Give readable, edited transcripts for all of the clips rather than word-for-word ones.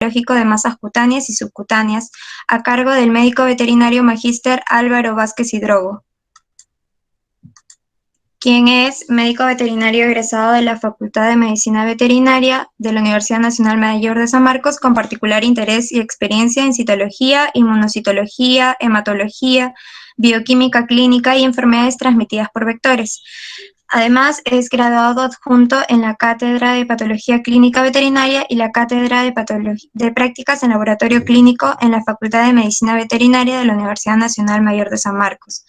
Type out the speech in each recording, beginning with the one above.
biológico de masas cutáneas y subcutáneas, a cargo del médico veterinario magíster Álvaro Vázquez Hidrogo, quien es médico veterinario egresado de la Facultad de Medicina Veterinaria de la Universidad Nacional Mayor de San Marcos, con particular interés y experiencia en citología, inmunocitología, hematología, bioquímica clínica y enfermedades transmitidas por vectores. Además, es graduado adjunto en la Cátedra de Patología Clínica Veterinaria y la Cátedra de Prácticas en Laboratorio Clínico en la Facultad de Medicina Veterinaria de la Universidad Nacional Mayor de San Marcos.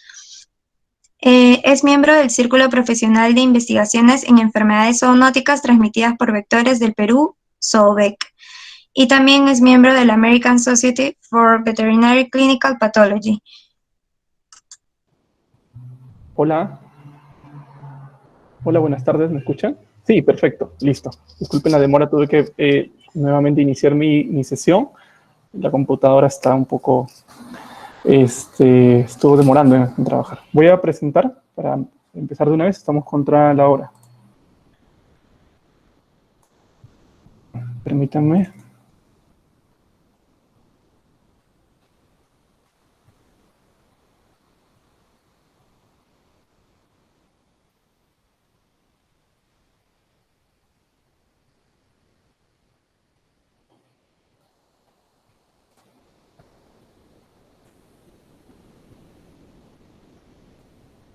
Es miembro del Círculo Profesional de Investigaciones en Enfermedades Zoonóticas Transmitidas por Vectores del Perú, ZOOVEC, y también es miembro de la American Society for Veterinary Clinical Pathology. Hola. Hola, buenas tardes, ¿me escuchan? Sí, perfecto, listo. Disculpen la demora, tuve que nuevamente iniciar mi sesión. La computadora está un poco, estuvo demorando en trabajar. Voy a presentar para empezar de una vez, estamos contra la hora. Permítanme.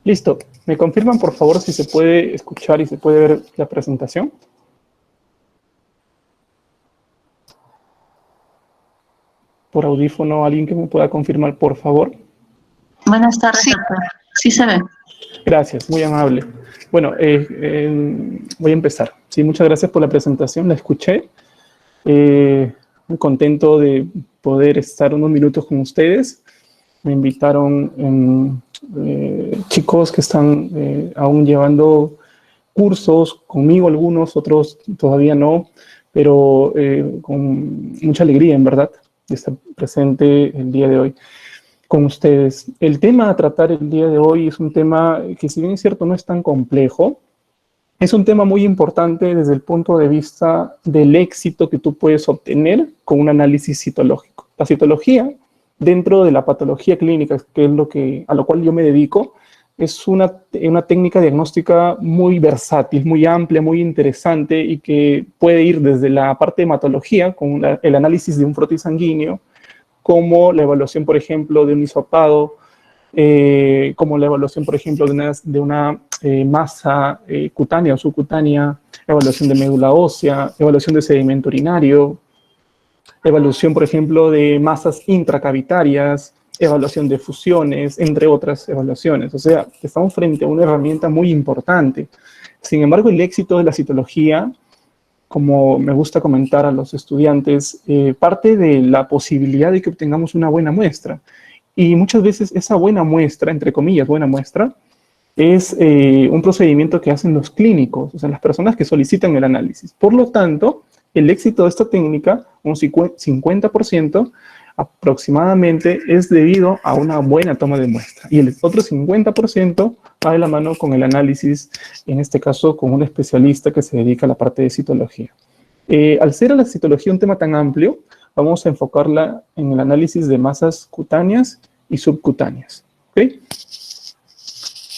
Listo. ¿Me confirman, por favor, si se puede escuchar y se puede ver la presentación? Por audífono, alguien que me pueda confirmar, por favor. Buenas tardes, doctor. Sí se ve. Gracias, muy amable. Bueno, voy a empezar. Sí, muchas gracias por la presentación, la escuché. Muy contento de poder estar unos minutos con ustedes. Me invitaron chicos que están aún llevando cursos conmigo, algunos, otros todavía no, pero con mucha alegría, en verdad, de estar presente el día de hoy con ustedes. El tema a tratar el día de hoy es un tema que, si bien es cierto, no es tan complejo, es un tema muy importante desde el punto de vista del éxito que tú puedes obtener con un análisis citológico. La citología, dentro de la patología clínica, que es a lo cual yo me dedico, es una técnica diagnóstica muy versátil, muy amplia, muy interesante y que puede ir desde la parte de hematología, con el análisis de un frotis sanguíneo, como la evaluación, por ejemplo, de un hisopado, como la evaluación, por ejemplo, de una masa cutánea o subcutánea, evaluación de médula ósea, evaluación de sedimento urinario, evaluación, por ejemplo, de masas intracavitarias, evaluación de fusiones, entre otras evaluaciones. O sea, estamos frente a una herramienta muy importante. Sin embargo, el éxito de la citología, como me gusta comentar a los estudiantes, parte de la posibilidad de que obtengamos una buena muestra. Y muchas veces esa buena muestra, entre comillas, buena muestra, es un procedimiento que hacen los clínicos, o sea, las personas que solicitan el análisis. Por lo tanto, el éxito de esta técnica, un 50% aproximadamente, es debido a una buena toma de muestra. Y el otro 50% va de la mano con el análisis, en este caso con un especialista que se dedica a la parte de citología. Al ser la citología un tema tan amplio, vamos a enfocarla en el análisis de masas cutáneas y subcutáneas. ¿Okay?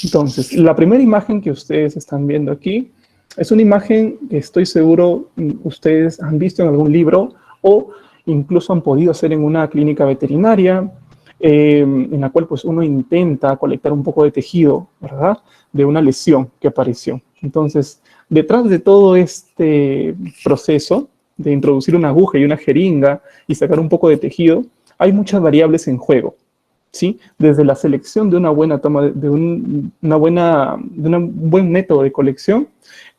Entonces, la primera imagen que ustedes están viendo aquí es una imagen que estoy seguro ustedes han visto en algún libro o incluso han podido hacer en una clínica veterinaria, en la cual pues uno intenta colectar un poco de tejido, ¿verdad?, de una lesión que apareció. Entonces, detrás de todo este proceso de introducir una aguja y una jeringa y sacar un poco de tejido, hay muchas variables en juego, ¿sí? Desde la selección de una buena toma, de un buen método de colección,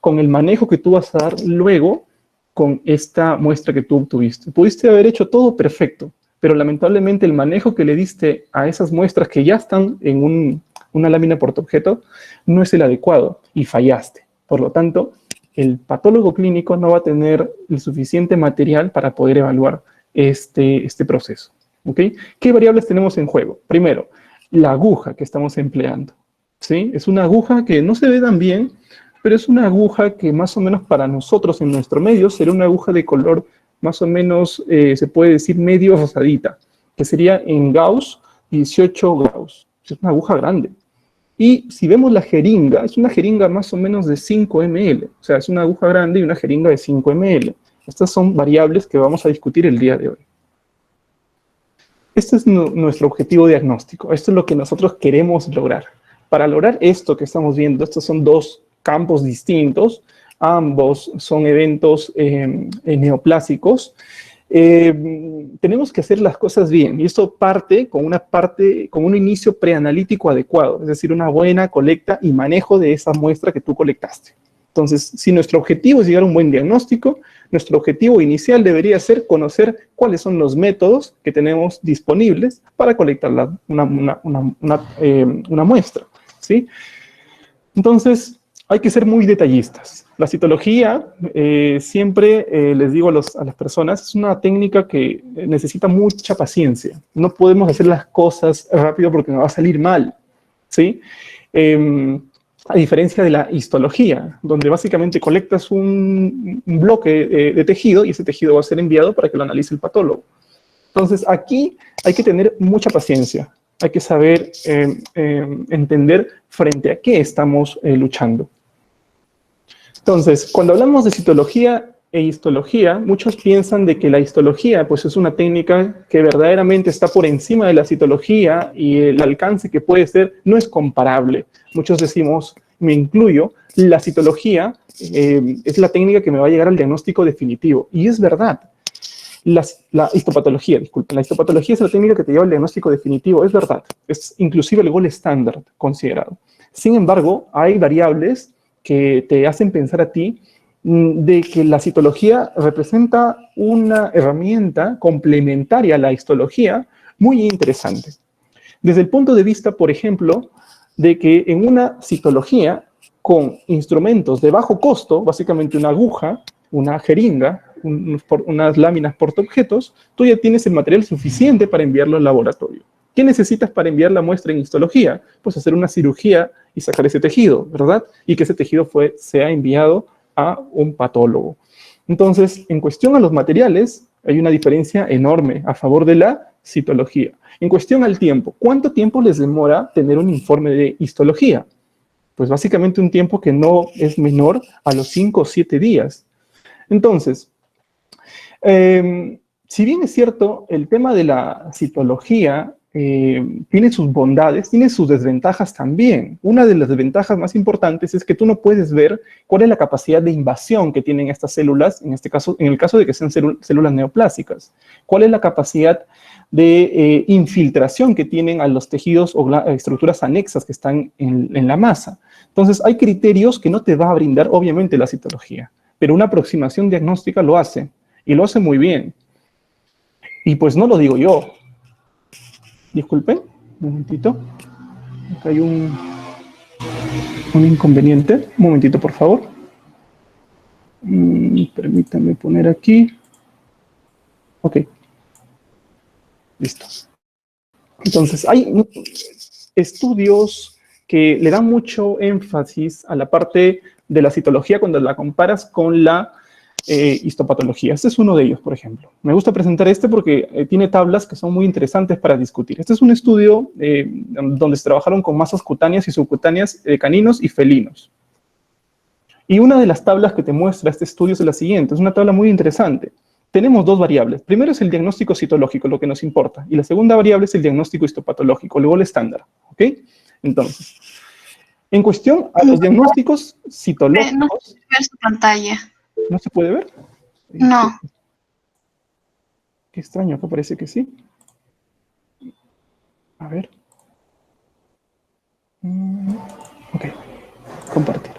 con el manejo que tú vas a dar luego con esta muestra que tú obtuviste. Pudiste haber hecho todo perfecto, pero lamentablemente el manejo que le diste a esas muestras que ya están en una lámina portaobjeto no es el adecuado y fallaste. Por lo tanto, el patólogo clínico no va a tener el suficiente material para poder evaluar este proceso. ¿Okay? ¿Qué variables tenemos en juego? Primero, la aguja que estamos empleando, ¿sí? Es una aguja que no se ve tan bien, pero es una aguja que más o menos para nosotros en nuestro medio será una aguja de color más o menos se puede decir medio rosadita, que sería en Gauss 18 Gauss. Es una aguja grande. Y si vemos la jeringa, es una jeringa más o menos de 5 ml. O sea, es una aguja grande y una jeringa de 5 ml. Estas son variables que vamos a discutir el día de hoy. Este es nuestro objetivo diagnóstico. Esto es lo que nosotros queremos lograr. Para lograr esto que estamos viendo, estos son dos campos distintos. Ambos son eventos neoplásicos. Tenemos que hacer las cosas bien, y esto parte con un inicio preanalítico adecuado, es decir, una buena colecta y manejo de esa muestra que tú colectaste. Entonces, si nuestro objetivo es llegar a un buen diagnóstico, nuestro objetivo inicial debería ser conocer cuáles son los métodos que tenemos disponibles para colectar una muestra, ¿sí? Entonces, hay que ser muy detallistas. La citología, siempre les digo a las personas, es una técnica que necesita mucha paciencia. No podemos hacer las cosas rápido porque nos va a salir mal, ¿sí? A diferencia de la histología, donde básicamente colectas un bloque de tejido y ese tejido va a ser enviado para que lo analice el patólogo. Entonces, aquí hay que tener mucha paciencia. Hay que saber entender frente a qué estamos luchando. Entonces, cuando hablamos de citología e histología, muchos piensan de que la histología pues, es una técnica que verdaderamente está por encima de la citología y el alcance que puede ser no es comparable. Muchos decimos, me incluyo, la citología es la técnica que me va a llegar al diagnóstico definitivo. Y es verdad. La histopatología, disculpen, la histopatología es la técnica que te lleva al diagnóstico definitivo, es verdad. Es inclusive el gold estándar considerado. Sin embargo, hay variables que te hacen pensar a ti de que la citología representa una herramienta complementaria a la histología muy interesante. Desde el punto de vista, por ejemplo, de que en una citología con instrumentos de bajo costo, básicamente una aguja, una jeringa, unas láminas portaobjetos, tú ya tienes el material suficiente para enviarlo al laboratorio. ¿Qué necesitas para enviar la muestra en histología? Pues hacer una cirugía y sacar ese tejido, ¿verdad? Y que ese tejido sea enviado a un patólogo. Entonces, en cuestión a los materiales, hay una diferencia enorme a favor de la citología. En cuestión al tiempo, ¿cuánto tiempo les demora tener un informe de histología? Pues básicamente un tiempo que no es menor a los 5 o 7 días. Entonces, si bien es cierto, el tema de la citología tiene sus bondades, tiene sus desventajas también. Una de las desventajas más importantes es que tú no puedes ver cuál es la capacidad de invasión que tienen estas células, en el caso de que sean células neoplásicas. ¿Cuál es la capacidad de infiltración que tienen a los tejidos o estructuras anexas que están en la masa? Entonces, hay criterios que no te va a brindar, obviamente, la citología, pero una aproximación diagnóstica lo hace, y lo hace muy bien. Y pues no lo digo yo. Disculpen, un momentito. Acá hay un inconveniente. Un momentito, por favor. Permítanme poner aquí. Ok. Listo. Entonces, hay estudios que le dan mucho énfasis a la parte de la citología cuando la comparas con la histopatología. Este es uno de ellos, por ejemplo. Me gusta presentar este porque tiene tablas que son muy interesantes para discutir. Este es un estudio donde se trabajaron con masas cutáneas y subcutáneas de caninos y felinos. Y una de las tablas que te muestra este estudio es la siguiente. Es una tabla muy interesante. Tenemos dos variables. Primero es el diagnóstico citológico, lo que nos importa. Y la segunda variable es el diagnóstico histopatológico, luego el estándar. ¿Ok? Entonces, en cuestión a los diagnósticos citológicos... No se puede ver su pantalla. ¿No se puede ver? No. Qué extraño, acá parece que sí. A ver. Ok. Compartir.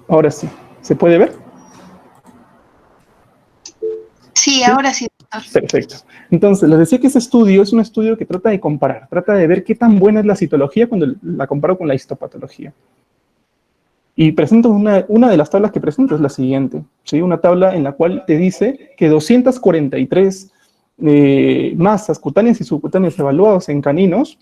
Ahora sí. ¿Se puede ver? Sí, ahora sí, doctor. Perfecto. Entonces, les decía que ese estudio es un estudio que trata de comparar, trata de ver qué tan buena es la citología cuando la comparo con la histopatología. Y presento una de las tablas que presento es la siguiente, ¿sí? Una tabla en la cual te dice que 243 masas cutáneas y subcutáneas evaluadas en caninos,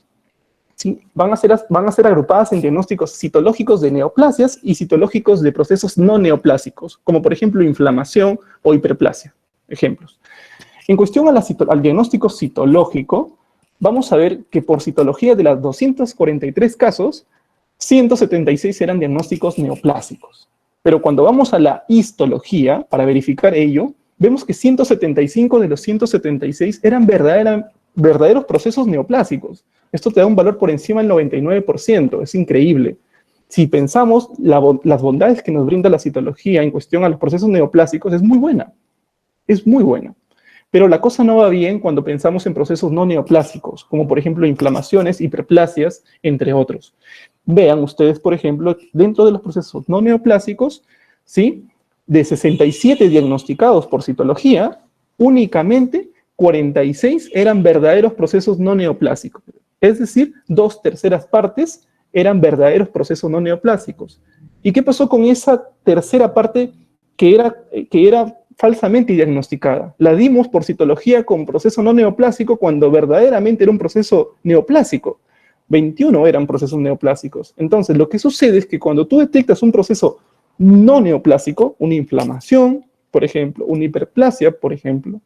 ¿sí? van a ser agrupadas en diagnósticos citológicos de neoplasias y citológicos de procesos no neoplásicos, como por ejemplo inflamación o hiperplasia. Ejemplos. En cuestión al diagnóstico citológico, vamos a ver que por citología de las 243 casos, 176 eran diagnósticos neoplásicos. Pero cuando vamos a la histología, para verificar ello, vemos que 175 de los 176 eran verdaderos procesos neoplásicos. Esto te da un valor por encima del 99%, es increíble. Si pensamos, las bondades que nos brinda la citología en cuestión a los procesos neoplásicos es muy buena. Es muy buena. Pero la cosa no va bien cuando pensamos en procesos no neoplásicos, como por ejemplo inflamaciones, hiperplasias, entre otros. Vean ustedes, por ejemplo, dentro de los procesos no neoplásicos, ¿sí? De 67 diagnosticados por citología, únicamente 46 eran verdaderos procesos no neoplásicos. Es decir, 2/3 partes eran verdaderos procesos no neoplásicos. ¿Y qué pasó con esa tercera parte que era falsamente diagnosticada? La dimos por citología con proceso no neoplásico cuando verdaderamente era un proceso neoplásico. 21 eran procesos neoplásicos. Entonces, lo que sucede es que cuando tú detectas un proceso no neoplásico, una inflamación, por ejemplo, una hiperplasia, por ejemplo,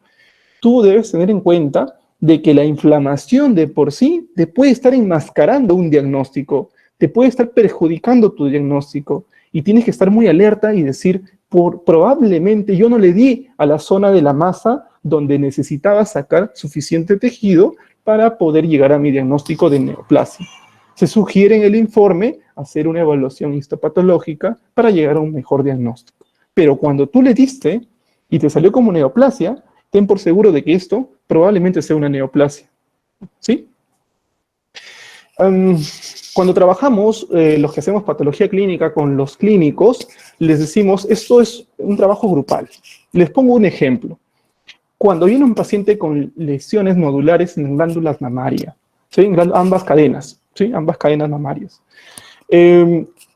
tú debes tener en cuenta de que la inflamación de por sí te puede estar enmascarando un diagnóstico, te puede estar perjudicando tu diagnóstico, y tienes que estar muy alerta y decir, probablemente yo no le di a la zona de la masa donde necesitaba sacar suficiente tejido para poder llegar a mi diagnóstico de neoplasia. Se sugiere en el informe hacer una evaluación histopatológica para llegar a un mejor diagnóstico. Pero cuando tú le diste y te salió como neoplasia, ten por seguro de que esto probablemente sea una neoplasia. ¿Sí? Cuando trabajamos, los que hacemos patología clínica con los clínicos, les decimos, esto es un trabajo grupal. Les pongo un ejemplo. Cuando viene un paciente con lesiones nodulares en glándulas mamarias, ¿sí? Ambas cadenas mamarias.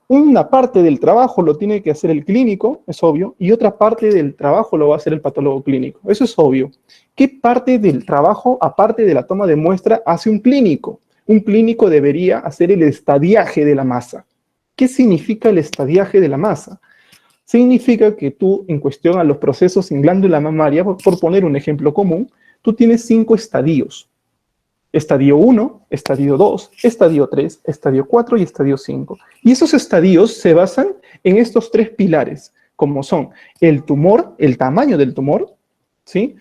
Una parte del trabajo lo tiene que hacer el clínico, es obvio, y otra parte del trabajo lo va a hacer el patólogo clínico. Eso es obvio. ¿Qué parte del trabajo, aparte de la toma de muestra, hace un clínico? Un clínico debería hacer el estadiaje de la masa. ¿Qué significa el estadiaje de la masa? Significa que tú, en cuestión a los procesos en glándula mamaria, por poner un ejemplo común, tú tienes 5 estadios. Estadio 1, estadio 2, estadio 3, estadio 4 y estadio 5. Y esos estadios se basan en estos 3 pilares, como son el tumor, el tamaño del tumor, ¿sí?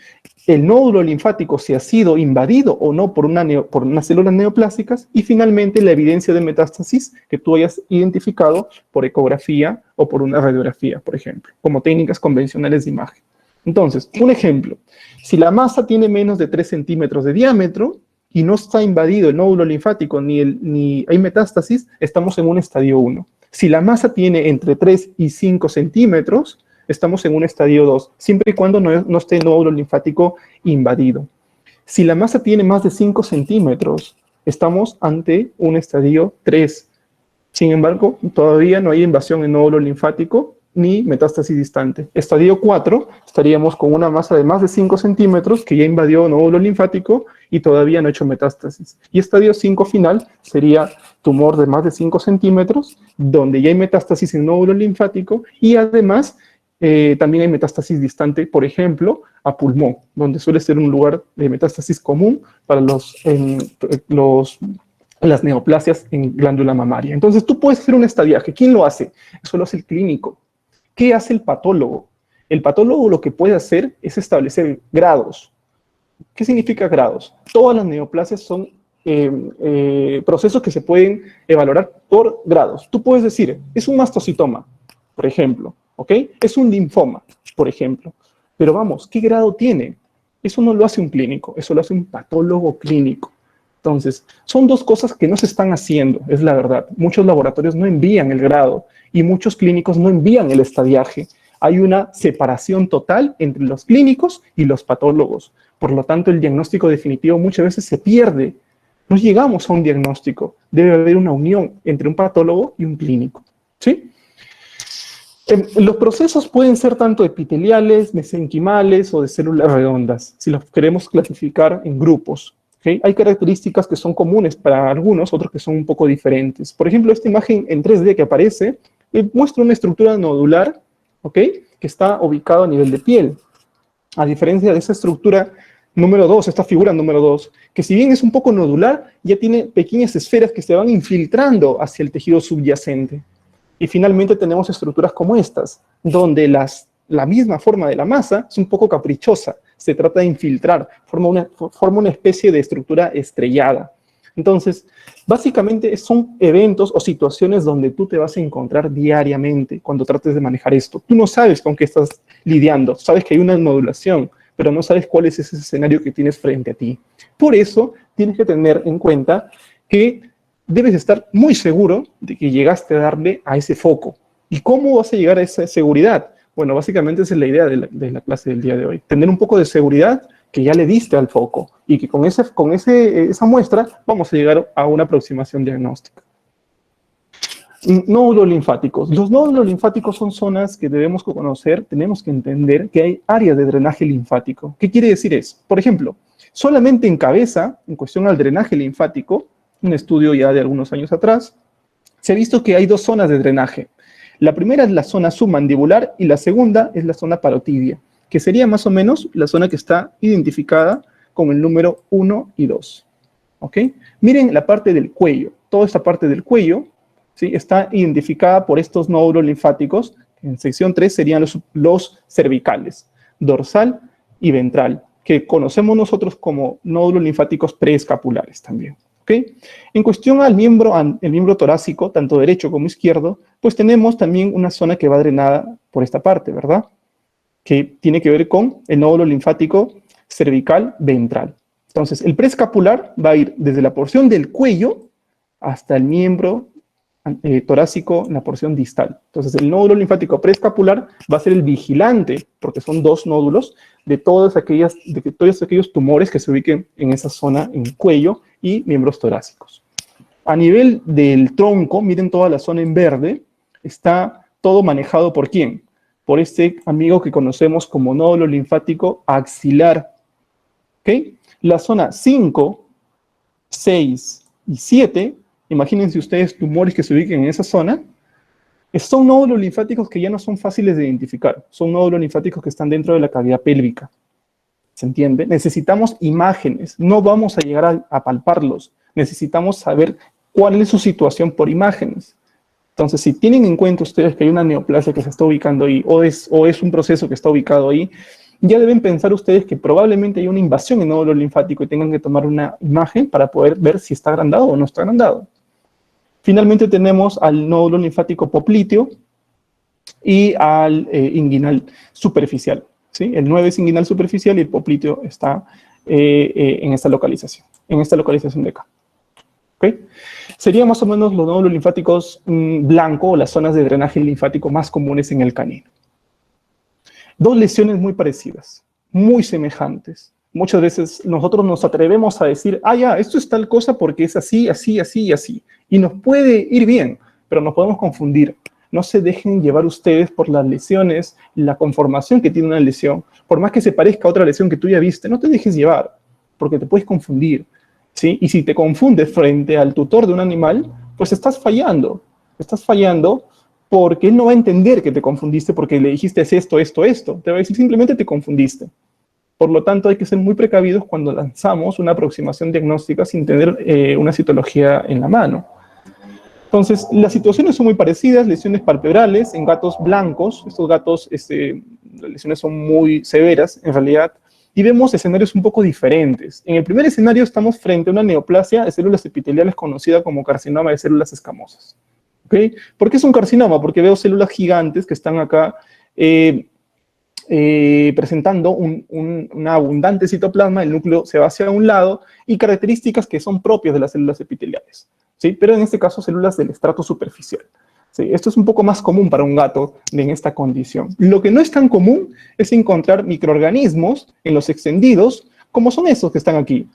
El nódulo linfático, si ha sido invadido o no por unas células neoplásicas, y finalmente la evidencia de metástasis que tú hayas identificado por ecografía o por una radiografía, por ejemplo, como técnicas convencionales de imagen. Entonces, un ejemplo, si la masa tiene menos de 3 centímetros de diámetro y no está invadido el nódulo linfático ni hay metástasis, estamos en un estadio 1. Si la masa tiene entre 3 y 5 centímetros, estamos en un estadio 2, siempre y cuando no esté el nódulo linfático invadido. Si la masa tiene más de 5 centímetros, estamos ante un estadio 3. Sin embargo, todavía no hay invasión en nódulo linfático ni metástasis distante. Estadio 4, estaríamos con una masa de más de 5 centímetros que ya invadió nódulo linfático y todavía no ha hecho metástasis. Y estadio 5 final sería tumor de más de 5 centímetros, donde ya hay metástasis en nódulo linfático y además también hay metástasis distante, por ejemplo, a pulmón, donde suele ser un lugar de metástasis común para las neoplasias en glándula mamaria. Entonces tú puedes hacer un estadiaje. ¿Quién lo hace? Eso lo hace el clínico. ¿Qué hace el patólogo? El patólogo lo que puede hacer es establecer grados. ¿Qué significa grados? Todas las neoplasias son procesos que se pueden valorar por grados. Tú puedes decir, es un mastocitoma, por ejemplo, ¿ok? Es un linfoma, por ejemplo. Pero vamos, ¿qué grado tiene? Eso no lo hace un clínico, eso lo hace un patólogo clínico. Entonces, son dos cosas que no se están haciendo, es la verdad. Muchos laboratorios no envían el grado y muchos clínicos no envían el estadiaje. Hay una separación total entre los clínicos y los patólogos. Por lo tanto, el diagnóstico definitivo muchas veces se pierde. No llegamos a un diagnóstico. Debe haber una unión entre un patólogo y un clínico. ¿Sí? Los procesos pueden ser tanto epiteliales, mesenquimales o de células redondas, si los queremos clasificar en grupos. ¿Okay? Hay características que son comunes para algunos, otros que son un poco diferentes. Por ejemplo, esta imagen en 3D que aparece muestra una estructura nodular, ¿okay? Que está ubicada a nivel de piel. A diferencia de esa estructura número 2, esta figura número 2, que si bien es un poco nodular, ya tiene pequeñas esferas que se van infiltrando hacia el tejido subyacente. Y finalmente tenemos estructuras como estas, donde la misma forma de la masa es un poco caprichosa, se trata de infiltrar, forma una especie de estructura estrellada. Entonces, básicamente son eventos o situaciones donde tú te vas a encontrar diariamente cuando trates de manejar esto. Tú no sabes con qué estás lidiando, sabes que hay una modulación, pero no sabes cuál es ese escenario que tienes frente a ti. Por eso, tienes que tener en cuenta que debes estar muy seguro de que llegaste a darle a ese foco. ¿Y cómo vas a llegar a esa seguridad? Bueno, básicamente esa es la idea de la clase del día de hoy. Tener un poco de seguridad que ya le diste al foco y que con esa muestra vamos a llegar a una aproximación diagnóstica. Nódulos linfáticos. Los nódulos linfáticos son zonas que debemos conocer, tenemos que entender que hay áreas de drenaje linfático. ¿Qué quiere decir eso? Por ejemplo, solamente en cabeza, en cuestión al drenaje linfático, un estudio ya de algunos años atrás, se ha visto que hay dos zonas de drenaje. La primera es la zona submandibular y la segunda es la zona parotibia, que sería más o menos la zona que está identificada con el número 1 y 2. ¿Ok? Miren la parte del cuello. Toda esta parte del cuello, ¿sí?, está identificada por estos nódulos linfáticos. En sección 3 serían los cervicales, dorsal y ventral, que conocemos nosotros como nódulos linfáticos preescapulares también. ¿Okay? En cuestión al el miembro torácico, tanto derecho como izquierdo, pues tenemos también una zona que va drenada por esta parte, ¿verdad? Que tiene que ver con el nódulo linfático cervical ventral. Entonces, el preescapular va a ir desde la porción del cuello hasta el miembro torácico en la porción distal. Entonces, el nódulo linfático preescapular va a ser el vigilante, porque son dos nódulos, de todos aquellos tumores que se ubiquen en esa zona, en el cuello y miembros torácicos. A nivel del tronco, miren toda la zona en verde, está todo manejado ¿por quién? Por este amigo que conocemos como nódulo linfático axilar. ¿Okay? La zona 5, 6 y 7, imagínense ustedes tumores que se ubiquen en esa zona, son nódulos linfáticos que ya no son fáciles de identificar, son nódulos linfáticos que están dentro de la cavidad pélvica. ¿Se entiende? Necesitamos imágenes, no vamos a llegar a palparlos, necesitamos saber cuál es su situación por imágenes. Entonces, si tienen en cuenta ustedes que hay una neoplasia que se está ubicando ahí, o es un proceso que está ubicado ahí, ya deben pensar ustedes que probablemente hay una invasión en nódulo linfático y tengan que tomar una imagen para poder ver si está agrandado o no está agrandado. Finalmente tenemos al nódulo linfático popliteo y al inguinal superficial. ¿Sí? El 9 es inguinal superficial y el popliteo está en esta localización de acá. ¿Okay? Serían más o menos los nódulos linfáticos blancos o las zonas de drenaje linfático más comunes en el canino. Dos lesiones muy parecidas, muy semejantes. Muchas veces nosotros nos atrevemos a decir, ya, esto es tal cosa porque es así, así, así y así. Y nos puede ir bien, pero nos podemos confundir. No se dejen llevar ustedes por las lesiones, la conformación que tiene una lesión. Por más que se parezca a otra lesión que tú ya viste, no te dejes llevar, porque te puedes confundir, ¿sí? Y si te confundes frente al tutor de un animal, pues estás fallando. Estás fallando porque él no va a entender que te confundiste porque le dijiste es esto, esto, esto. Te va a decir simplemente te confundiste. Por lo tanto, hay que ser muy precavidos cuando lanzamos una aproximación diagnóstica sin tener una citología en la mano. Entonces, las situaciones son muy parecidas, lesiones palpebrales en gatos blancos. Estos gatos, las lesiones son muy severas, en realidad, y vemos escenarios un poco diferentes. En el primer escenario estamos frente a una neoplasia de células epiteliales conocida como carcinoma de células escamosas. ¿Okay? ¿Por qué es un carcinoma? Porque veo células gigantes que están acá presentando una abundante citoplasma, el núcleo se va hacia un lado, y características que son propias de las células epiteliales, ¿sí? Pero en este caso células del estrato superficial. ¿Sí? Esto es un poco más común para un gato en esta condición. Lo que no es tan común es encontrar microorganismos en los extendidos, como son esos que están aquí.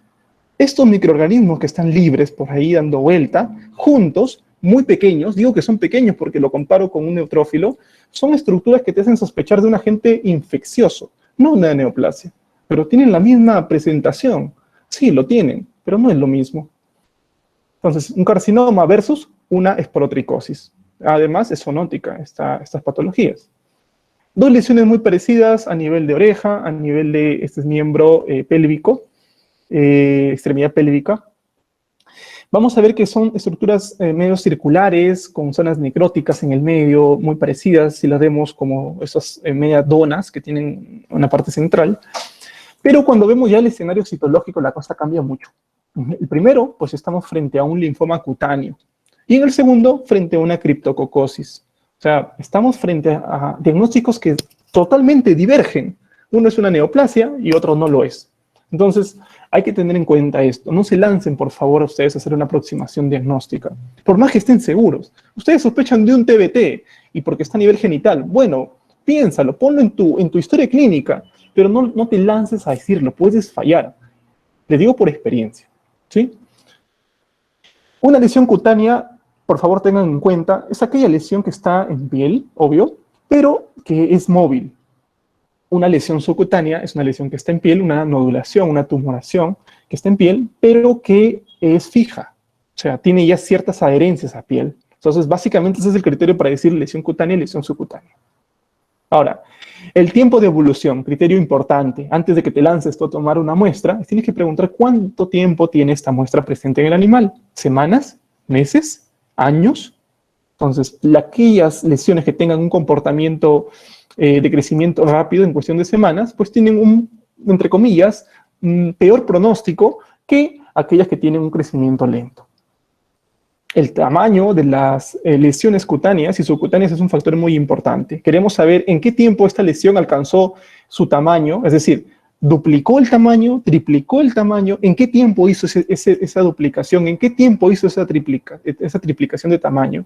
Estos microorganismos que están libres por ahí dando vuelta, juntos, muy pequeños, digo que son pequeños porque lo comparo con un neutrófilo, son estructuras que te hacen sospechar de un agente infeccioso, no una neoplasia, pero tienen la misma presentación. Sí, lo tienen, pero no es lo mismo. Entonces, un carcinoma versus una esporotricosis. Además, es zoonótica estas patologías. Dos lesiones muy parecidas a nivel de oreja, a nivel de este miembro pélvico, extremidad pélvica. Vamos a ver que son estructuras medio circulares, con zonas necróticas en el medio, muy parecidas, si las vemos como esas medias donas que tienen una parte central. Pero cuando vemos ya el escenario citológico, la cosa cambia mucho. El primero, pues estamos frente a un linfoma cutáneo. Y en el segundo, frente a una criptococosis. O sea, estamos frente a diagnósticos que totalmente divergen. Uno es una neoplasia y otro no lo es. Entonces, hay que tener en cuenta esto. No se lancen, por favor, a ustedes a hacer una aproximación diagnóstica. Por más que estén seguros. Ustedes sospechan de un TBT y porque está a nivel genital. Bueno, piénsalo, ponlo en tu historia clínica, pero no te lances a decirlo, puedes fallar. Le digo por experiencia, ¿sí? Una lesión cutánea, por favor tengan en cuenta, es aquella lesión que está en piel, obvio, pero que es móvil. Una lesión subcutánea es una lesión que está en piel, una nodulación, una tumoración que está en piel, pero que es fija. O sea, tiene ya ciertas adherencias a piel. Entonces, básicamente ese es el criterio para decir lesión cutánea y lesión subcutánea. Ahora, el tiempo de evolución, criterio importante. Antes de que te lances tú a tomar una muestra, tienes que preguntar cuánto tiempo tiene esta muestra presente en el animal. ¿Semanas? ¿Meses? ¿Años? Entonces, aquellas lesiones que tengan un comportamiento de crecimiento rápido en cuestión de semanas, pues tienen entre comillas, peor pronóstico que aquellas que tienen un crecimiento lento. El tamaño de las lesiones cutáneas y subcutáneas es un factor muy importante. Queremos saber en qué tiempo esta lesión alcanzó su tamaño, es decir, duplicó el tamaño, triplicó el tamaño, en qué tiempo hizo esa duplicación, en qué tiempo hizo esa triplicación de tamaño.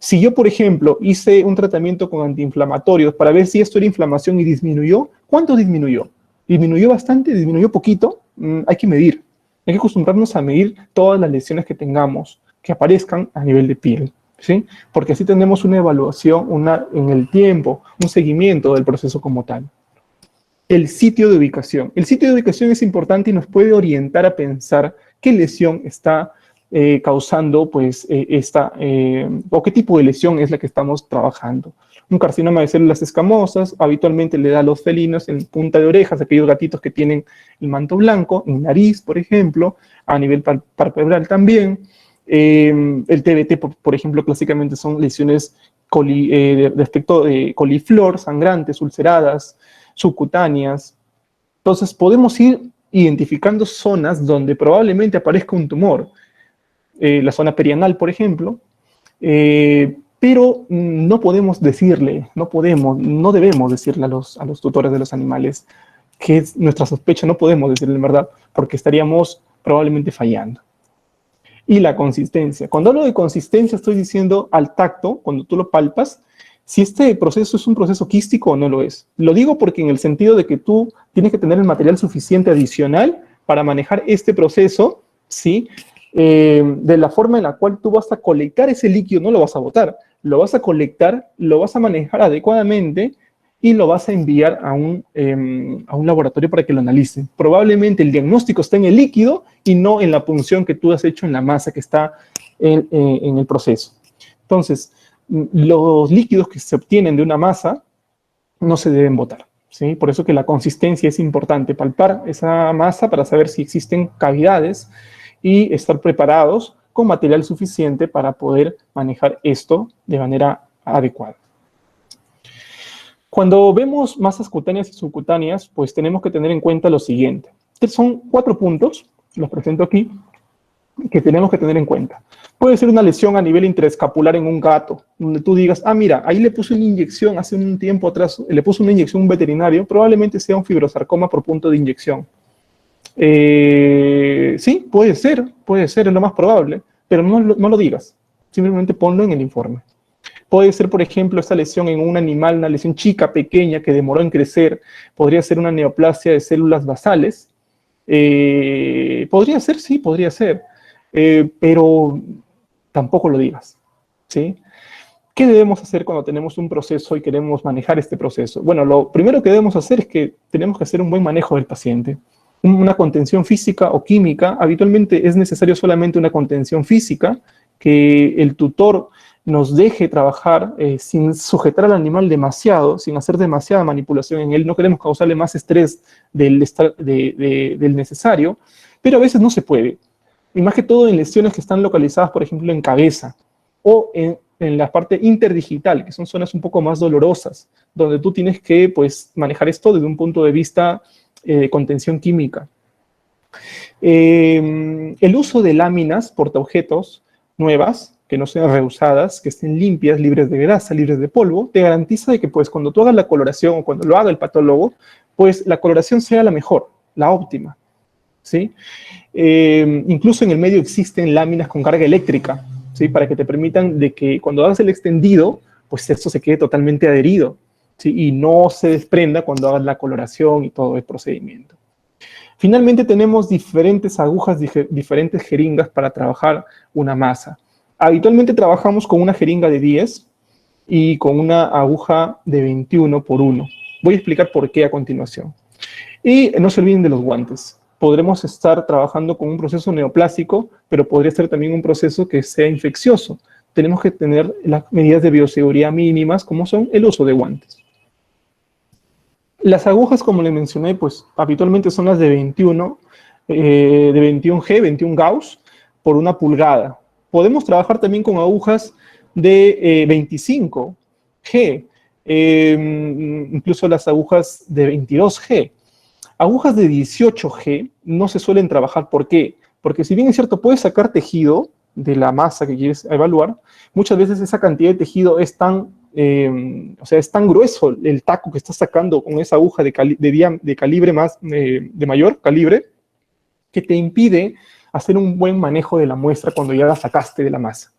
Si yo, por ejemplo, hice un tratamiento con antiinflamatorios para ver si esto era inflamación y disminuyó, ¿cuánto disminuyó? ¿Disminuyó bastante? ¿Disminuyó poquito? Hay que medir. Hay que acostumbrarnos a medir todas las lesiones que tengamos, que aparezcan a nivel de piel, ¿sí? Porque así tenemos una evaluación en el tiempo, un seguimiento del proceso como tal. El sitio de ubicación. El sitio de ubicación es importante y nos puede orientar a pensar qué lesión está causando pues o qué tipo de lesión es la que estamos trabajando. Un carcinoma de células escamosas habitualmente le da a los felinos en punta de orejas, aquellos gatitos que tienen el manto blanco, en nariz, por ejemplo, a nivel palpebral también. El TBT, por ejemplo, clásicamente son lesiones de aspecto de coliflor, sangrantes, ulceradas, subcutáneas. Entonces podemos ir identificando zonas donde probablemente aparezca un tumor. La zona perianal, por ejemplo, pero no podemos decirle, no debemos decirle a los tutores de los animales que es nuestra sospecha, no podemos decirle en verdad, porque estaríamos probablemente fallando. Y la consistencia. Cuando hablo de consistencia estoy diciendo al tacto, cuando tú lo palpas, si este proceso es un proceso quístico o no lo es. Lo digo porque en el sentido de que tú tienes que tener el material suficiente adicional para manejar este proceso, ¿sí? De la forma en la cual tú vas a colectar ese líquido, no lo vas a botar, lo vas a colectar, lo vas a manejar adecuadamente y lo vas a enviar a un laboratorio para que lo analice. Probablemente el diagnóstico está en el líquido y no en la punción que tú has hecho en la masa que está en el proceso. Entonces, los líquidos que se obtienen de una masa no se deben botar, ¿sí? Por eso que la consistencia es importante, palpar esa masa para saber si existen cavidades y estar preparados con material suficiente para poder manejar esto de manera adecuada. Cuando vemos masas cutáneas y subcutáneas, pues tenemos que tener en cuenta lo siguiente. Son 4 puntos, los presento aquí, que tenemos que tener en cuenta. Puede ser una lesión a nivel intraescapular en un gato, donde tú digas, ah, mira, ahí le puse una inyección hace un tiempo atrás, le puso una inyección a un veterinario, probablemente sea un fibrosarcoma por punto de inyección. Sí, puede ser, es lo más probable, pero no lo digas, simplemente ponlo en el informe. Puede ser, por ejemplo, esta lesión en un animal, una lesión chica, pequeña, que demoró en crecer, podría ser una neoplasia de células basales, podría ser, sí, podría ser, pero tampoco lo digas, ¿sí? ¿Qué debemos hacer cuando tenemos un proceso y queremos manejar este proceso? Bueno, lo primero que debemos hacer es que tenemos que hacer un buen manejo del paciente. Una contención física o química, habitualmente es necesario solamente una contención física, que el tutor nos deje trabajar sin sujetar al animal demasiado, sin hacer demasiada manipulación en él. No queremos causarle más estrés del necesario, pero a veces no se puede. Y más que todo en lesiones que están localizadas, por ejemplo, en cabeza o en la parte interdigital, que son zonas un poco más dolorosas, donde tú tienes que pues, manejar esto desde un punto de vista de contención química. El uso de láminas portaobjetos nuevas, que no sean reusadas, que estén limpias, libres de grasa, libres de polvo, te garantiza de que pues, cuando tú hagas la coloración o cuando lo haga el patólogo, pues la coloración sea la mejor, la óptima, ¿sí? Incluso en el medio existen láminas con carga eléctrica, ¿sí? Para que te permitan de que cuando hagas el extendido, pues esto se quede totalmente adherido, ¿sí? Y no se desprenda cuando hagas la coloración y todo el procedimiento. Finalmente tenemos diferentes agujas, diferentes jeringas para trabajar una masa. Habitualmente trabajamos con una jeringa de 10 y con una aguja de 21 por 1. Voy a explicar por qué a continuación. Y no se olviden de los guantes. Podremos estar trabajando con un proceso neoplásico, pero podría ser también un proceso que sea infeccioso. Tenemos que tener las medidas de bioseguridad mínimas, como son el uso de guantes. Las agujas, como les mencioné, pues habitualmente son las de 21, de 21G, 21 Gauss, por 1 pulgada. Podemos trabajar también con agujas de 25G, incluso las agujas de 22G. Agujas de 18G no se suelen trabajar. ¿Por qué? Porque si bien es cierto, puedes sacar tejido de la masa que quieres evaluar, muchas veces esa cantidad de tejido es tan, es tan grueso el taco que estás sacando con esa aguja de calibre de mayor calibre, que te impide hacer un buen manejo de la muestra cuando ya la sacaste de la masa.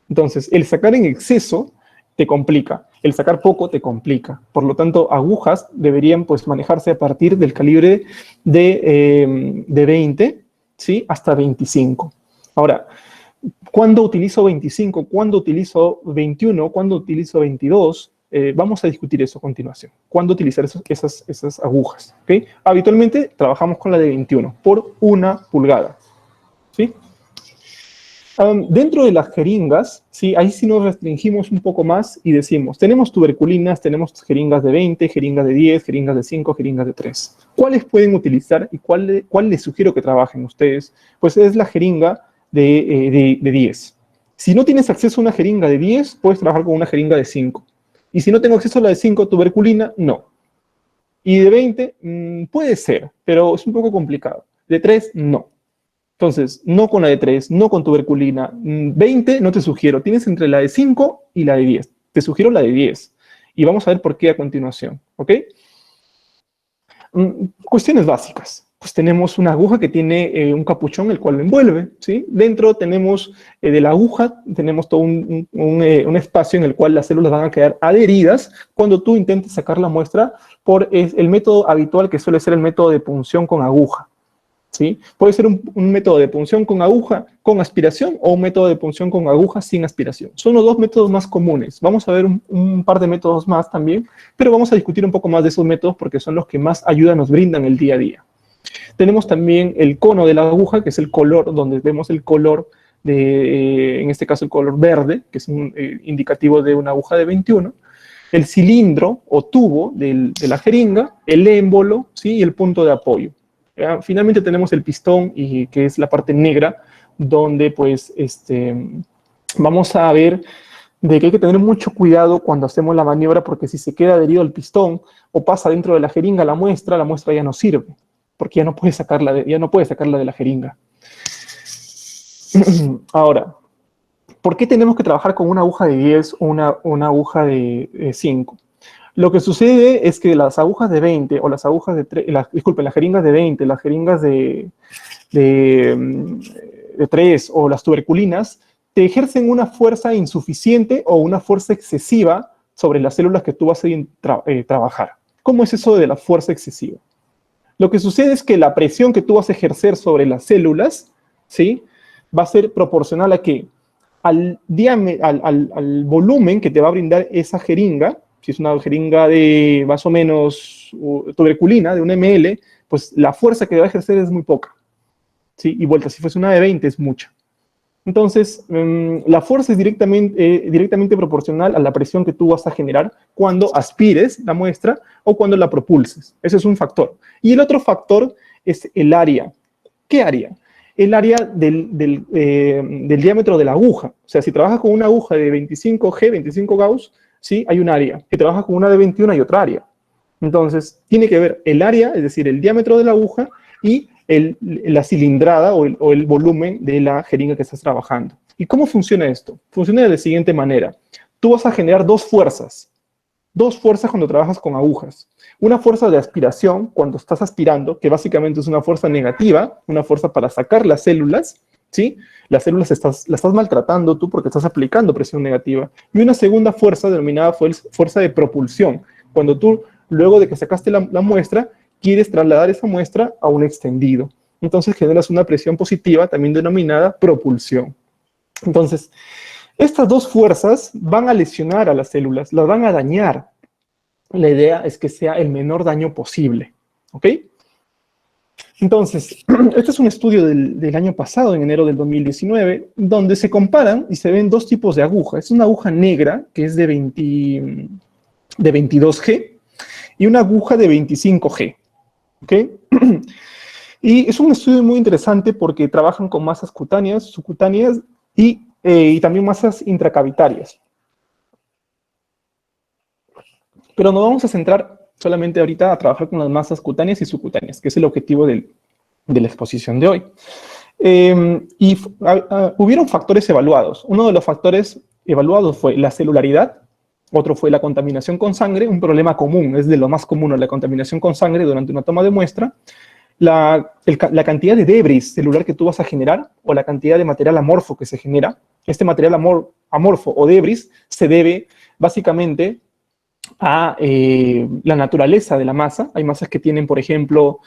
Entonces, el sacar en exceso te complica, el sacar poco te complica. Por lo tanto, agujas deberían pues, manejarse a partir del calibre de 20, ¿sí? Hasta 25. Ahora, ¿cuándo utilizo 25? ¿Cuándo utilizo 21? ¿Cuándo utilizo 22? Vamos a discutir eso a continuación. ¿Cuándo utilizar esas agujas? ¿Okay? Habitualmente trabajamos con la de 21 por 1 pulgada. ¿Sí? Dentro de las jeringas, ¿sí? Ahí sí nos restringimos un poco más y decimos, tenemos tuberculinas, tenemos jeringas de 20, jeringas de 10, jeringas de 5, jeringas de 3. ¿Cuáles pueden utilizar y cuál les sugiero que trabajen ustedes? Pues es la jeringa de 10. Si no tienes acceso a una jeringa de 10, puedes trabajar con una jeringa de 5. Y si no tengo acceso a la de 5, tuberculina, no. Y de 20, puede ser, pero es un poco complicado. De 3, no. Entonces, no con la de 3, no con tuberculina. 20 no te sugiero. Tienes entre la de 5 y la de 10. Te sugiero la de 10. Y vamos a ver por qué a continuación. ¿Ok? Cuestiones básicas. Pues tenemos una aguja que tiene un capuchón, el cual lo envuelve, ¿sí? Dentro tenemos de la aguja, tenemos todo un espacio en el cual las células van a quedar adheridas cuando tú intentes sacar la muestra por el método habitual que suele ser el método de punción con aguja, ¿sí? Puede ser un método de punción con aguja con aspiración o un método de punción con aguja sin aspiración. Son los dos métodos más comunes. Vamos a ver un par de métodos más también, pero vamos a discutir un poco más de esos métodos porque son los que más ayuda nos brindan el día a día. Tenemos también el cono de la aguja, que es el color, donde vemos el color en este caso el color verde, que es un indicativo de una aguja de 21, el cilindro o tubo de la jeringa, el émbolo, ¿sí? Y el punto de apoyo. Finalmente tenemos el pistón, que es la parte negra, donde pues vamos a ver de que hay que tener mucho cuidado cuando hacemos la maniobra, porque si se queda adherido al pistón o pasa dentro de la jeringa la muestra ya no sirve, porque ya no puede sacarla de la jeringa. Ahora, ¿por qué tenemos que trabajar con una aguja de 10 o una aguja de 5? Lo que sucede es que las agujas de 20 o las agujas de 3, las jeringas de 20, las jeringas de 3 o las tuberculinas, te ejercen una fuerza insuficiente o una fuerza excesiva sobre las células que tú vas a trabajar. ¿Cómo es eso de la fuerza excesiva? Lo que sucede es que la presión que tú vas a ejercer sobre las células, ¿sí? Va a ser proporcional a ¿qué? Al volumen que te va a brindar esa jeringa. Si es una jeringa de más o menos tuberculina, de 1 ml, pues la fuerza que va a ejercer es muy poca, ¿sí? Y vuelta, si fuese una de 20 es mucha. Entonces, la fuerza es directamente proporcional a la presión que tú vas a generar cuando aspires la muestra o cuando la propulses. Ese es un factor. Y el otro factor es el área. ¿Qué área? El área del diámetro de la aguja. O sea, si trabajas con una aguja de 25G, 25 Gauss, ¿sí? Hay un área. Si trabajas con una de 21, hay otra área. Entonces, tiene que ver el área, es decir, el diámetro de la aguja y la cilindrada o el volumen de la jeringa que estás trabajando. ¿Y cómo funciona esto? Funciona de la siguiente manera. Tú vas a generar dos fuerzas cuando trabajas con agujas. Una fuerza de aspiración, cuando estás aspirando, que básicamente es una fuerza negativa, una fuerza para sacar las células, ¿sí? Las células las estás maltratando tú porque estás aplicando presión negativa. Y una segunda fuerza denominada fuerza de propulsión, cuando tú, luego de que sacaste la muestra, quieres trasladar esa muestra a un extendido. Entonces generas una presión positiva, también denominada propulsión. Entonces, estas dos fuerzas van a lesionar a las células, las van a dañar. La idea es que sea el menor daño posible, ¿ok? Entonces, este es un estudio del año pasado, en enero del 2019, donde se comparan y se ven dos tipos de aguja. Es una aguja negra, que es de 22G, y una aguja de 25G, ¿ok? Y es un estudio muy interesante porque trabajan con masas cutáneas, subcutáneas y también masas intracavitarias. Pero nos vamos a centrar solamente ahorita a trabajar con las masas cutáneas y subcutáneas, que es el objetivo de la exposición de hoy. Hubieron factores evaluados. Uno de los factores evaluados fue la celularidad, otro fue la contaminación con sangre, un problema común, es de lo más común, la contaminación con sangre durante una toma de muestra, la cantidad de debris celular que tú vas a generar o la cantidad de material amorfo que se genera. Este material amorfo o debris se debe básicamente a la naturaleza de la masa. Hay masas que tienen, por ejemplo,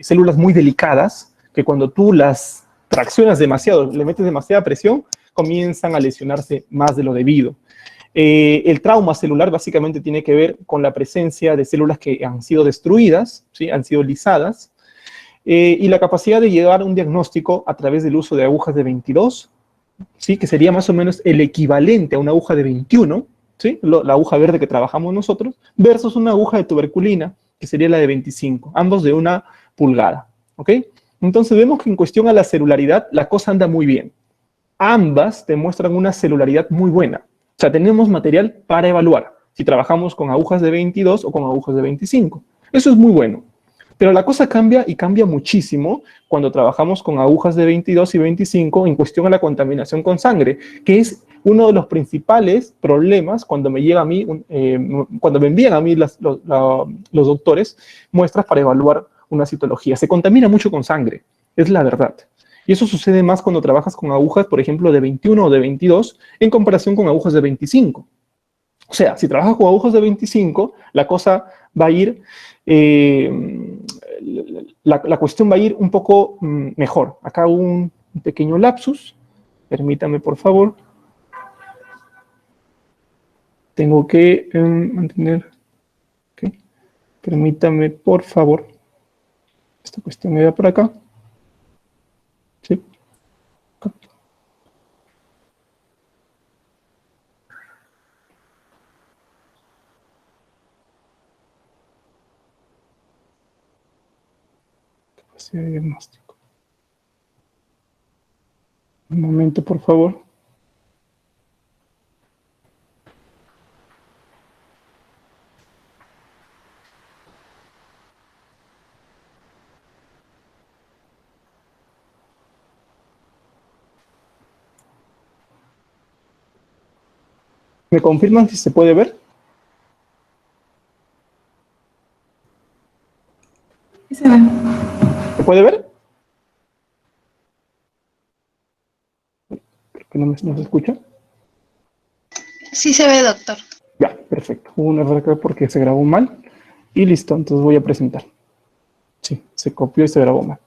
células muy delicadas que cuando tú las traccionas demasiado, le metes demasiada presión, comienzan a lesionarse más de lo debido. El trauma celular básicamente tiene que ver con la presencia de células que han sido destruidas, ¿sí? Han sido lisadas, y la capacidad de llegar a un diagnóstico a través del uso de agujas de 22, ¿sí? Que sería más o menos el equivalente a una aguja de 21, ¿sí? La aguja verde que trabajamos nosotros, versus una aguja de tuberculina, que sería la de 25, ambos de 1 pulgada, ¿ok? Entonces vemos que en cuestión a la celularidad, la cosa anda muy bien. Ambas demuestran una celularidad muy buena. O sea, tenemos material para evaluar si trabajamos con agujas de 22 o con agujas de 25. Eso es muy bueno. Pero la cosa cambia y cambia muchísimo cuando trabajamos con agujas de 22 y 25 en cuestión a la contaminación con sangre, que es uno de los principales problemas cuando me llega a mí, cuando me envían a mí los doctores muestras para evaluar una citología. Se contamina mucho con sangre, es la verdad. Y eso sucede más cuando trabajas con agujas, por ejemplo, de 21 o de 22 en comparación con agujas de 25. O sea, si trabajas con agujas de 25, la cosa va a ir, la cuestión va a ir un poco mejor. Acá hubo un pequeño lapsus. Permítame, por favor. Tengo que mantener... Okay. Permítame, por favor. Esta cuestión me da por acá. Sí. Capacidad de diagnóstico. Un momento, por favor. ¿Me confirman si se puede ver? Sí se ve. ¿Se puede ver? Creo que no se escucha. Sí se ve, doctor. Ya, perfecto. Hubo un error acá porque se grabó mal. Y listo, entonces voy a presentar. Sí, se copió y se grabó mal.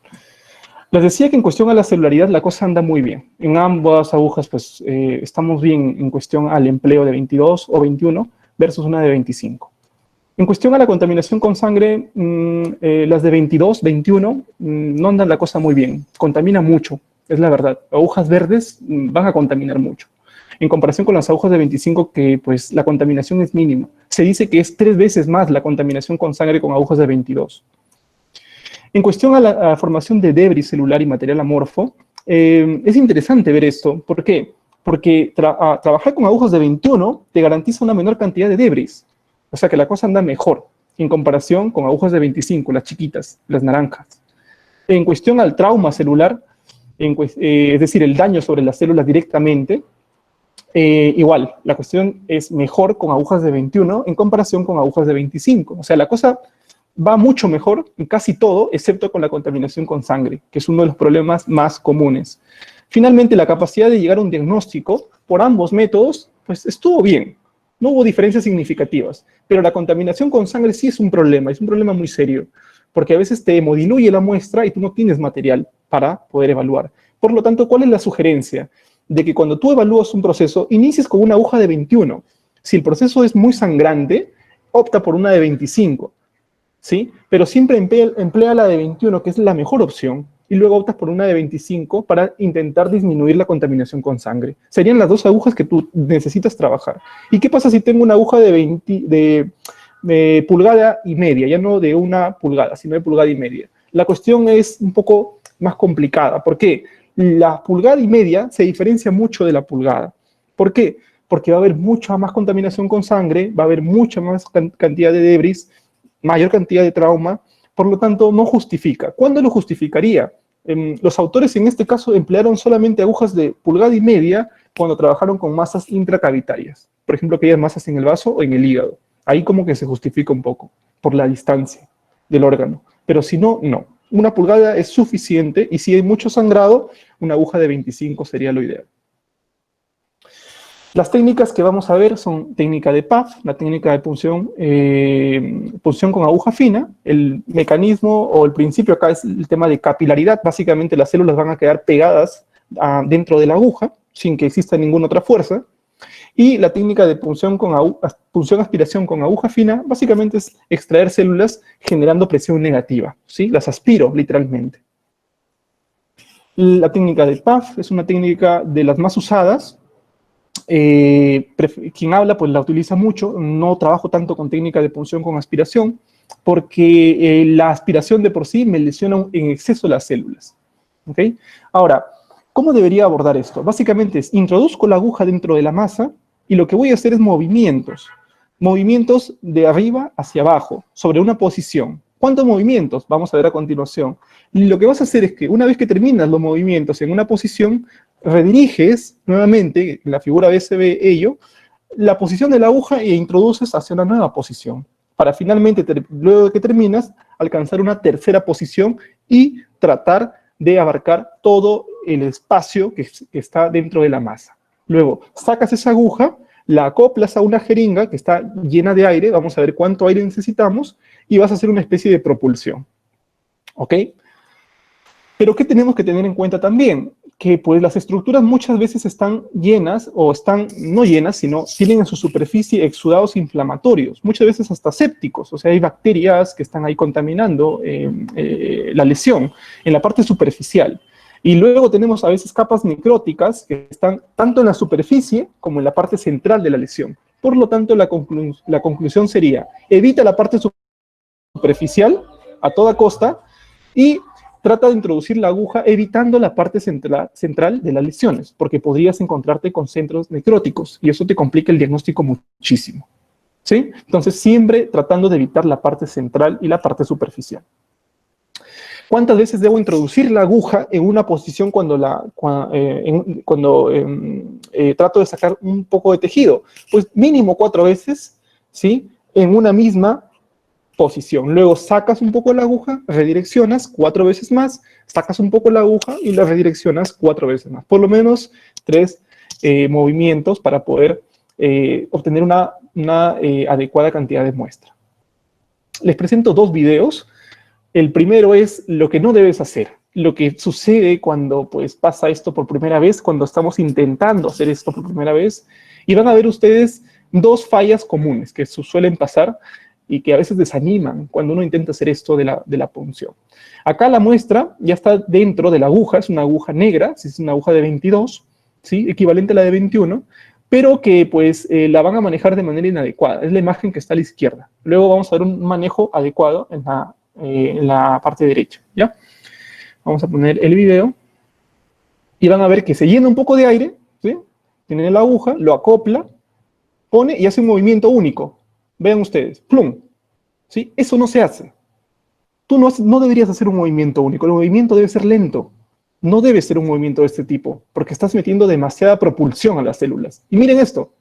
Les decía que en cuestión a la celularidad la cosa anda muy bien. En ambas agujas pues estamos bien en cuestión al empleo de 22 o 21 versus una de 25. En cuestión a la contaminación con sangre, las de 22, 21, no andan la cosa muy bien. Contamina mucho, es la verdad. Agujas verdes van a contaminar mucho. En comparación con las agujas de 25, que pues la contaminación es mínima. Se dice que es 3 veces más la contaminación con sangre con agujas de 22. En cuestión a la formación de debris celular y material amorfo, es interesante ver esto. ¿Por qué? Porque trabajar con agujas de 21 te garantiza una menor cantidad de debris. O sea que la cosa anda mejor en comparación con agujas de 25, las chiquitas, las naranjas. En cuestión al trauma celular, es decir, el daño sobre las células directamente, igual, la cuestión es mejor con agujas de 21 en comparación con agujas de 25. O sea, la cosa va mucho mejor en casi todo, excepto con la contaminación con sangre, que es uno de los problemas más comunes. Finalmente, la capacidad de llegar a un diagnóstico por ambos métodos, pues estuvo bien. No hubo diferencias significativas, pero la contaminación con sangre sí es un problema muy serio, porque a veces te hemodiluye la muestra y tú no tienes material para poder evaluar. Por lo tanto, ¿cuál es la sugerencia? De que cuando tú evalúas un proceso, inicies con una aguja de 21. Si el proceso es muy sangrante, opta por una de 25, ¿sí? Pero siempre emplea la de 21, que es la mejor opción, y luego optas por una de 25 para intentar disminuir la contaminación con sangre. Serían las dos agujas que tú necesitas trabajar. ¿Y qué pasa si tengo una aguja de pulgada y media? Ya no de 1 pulgada, sino de pulgada y media. La cuestión es un poco más complicada. ¿Por qué? La pulgada y media se diferencia mucho de la pulgada. ¿Por qué? Porque va a haber mucha más contaminación con sangre, va a haber mucha más cantidad de debris, mayor cantidad de trauma, por lo tanto no justifica. ¿Cuándo lo justificaría? Los autores en este caso emplearon solamente agujas de pulgada y media cuando trabajaron con masas intracavitarias, por ejemplo, aquellas masas en el vaso o en el hígado. Ahí como que se justifica un poco, por la distancia del órgano, pero si no, no. 1 pulgada es suficiente y si hay mucho sangrado, una aguja de 25 sería lo ideal. Las técnicas que vamos a ver son técnica de PAF, la técnica de punción con aguja fina. El mecanismo o el principio acá es el tema de capilaridad. Básicamente las células van a quedar pegadas dentro de la aguja sin que exista ninguna otra fuerza. Y la técnica de punción-aspiración con aguja fina básicamente es extraer células generando presión negativa, ¿sí? Las aspiro literalmente. La técnica de PAF es una técnica de las más usadas. Quien habla pues la utiliza mucho. No trabajo tanto con técnica de punción con aspiración porque la aspiración de por sí me lesiona en exceso las células. ¿Okay? Ahora, ¿cómo debería abordar esto? Básicamente es, introduzco la aguja dentro de la masa y lo que voy a hacer es movimientos de arriba hacia abajo, sobre una posición. ¿Cuántos movimientos? Vamos a ver a continuación. Y lo que vas a hacer es que una vez que terminas los movimientos en una posición, rediriges nuevamente, en la figura B se ve ello, la posición de la aguja e introduces hacia una nueva posición, para finalmente, luego de que terminas, alcanzar una tercera posición y tratar de abarcar todo el espacio que está dentro de la masa. Luego, sacas esa aguja, la acoplas a una jeringa que está llena de aire, vamos a ver cuánto aire necesitamos, y vas a hacer una especie de propulsión. ¿Ok? Pero ¿qué tenemos que tener en cuenta también? Que pues las estructuras muchas veces están llenas, o están no llenas, sino tienen en su superficie exudados inflamatorios, muchas veces hasta sépticos, o sea, hay bacterias que están ahí contaminando la lesión en la parte superficial. Y luego tenemos a veces capas necróticas que están tanto en la superficie como en la parte central de la lesión. Por lo tanto, la conclusión sería, evita la parte superficial a toda costa y trata de introducir la aguja evitando la parte central de las lesiones, porque podrías encontrarte con centros necróticos y eso te complica el diagnóstico muchísimo. ¿Sí? Entonces, siempre tratando de evitar la parte central y la parte superficial. ¿Cuántas veces debo introducir la aguja en una posición cuando trato de sacar un poco de tejido? Pues mínimo 4 veces, ¿sí? En una misma posición. Luego sacas un poco la aguja, redireccionas 4 veces más, sacas un poco la aguja y la redireccionas 4 veces más. Por lo menos 3 movimientos para poder obtener una adecuada cantidad de muestra. Les presento 2 videos. El primero es lo que no debes hacer, lo que sucede cuando pues, pasa esto por primera vez, cuando estamos intentando hacer esto por primera vez, y van a ver ustedes 2 fallas comunes que suelen pasar y que a veces desaniman cuando uno intenta hacer esto de la punción. Acá la muestra ya está dentro de la aguja, es una aguja negra, es una aguja de 22, ¿sí? Equivalente a la de 21, pero que pues la van a manejar de manera inadecuada. Es la imagen que está a la izquierda. Luego vamos a ver un manejo adecuado en la parte derecha, ¿ya? Vamos a poner el video y van a ver que se llena un poco de aire, ¿sí? Tiene la aguja, lo acopla, pone y hace un movimiento único. Vean ustedes, plum, ¿sí? Eso no se hace. Tú no deberías hacer un movimiento único, el movimiento debe ser lento. No debe ser un movimiento de este tipo, porque estás metiendo demasiada propulsión a las células. Y miren esto,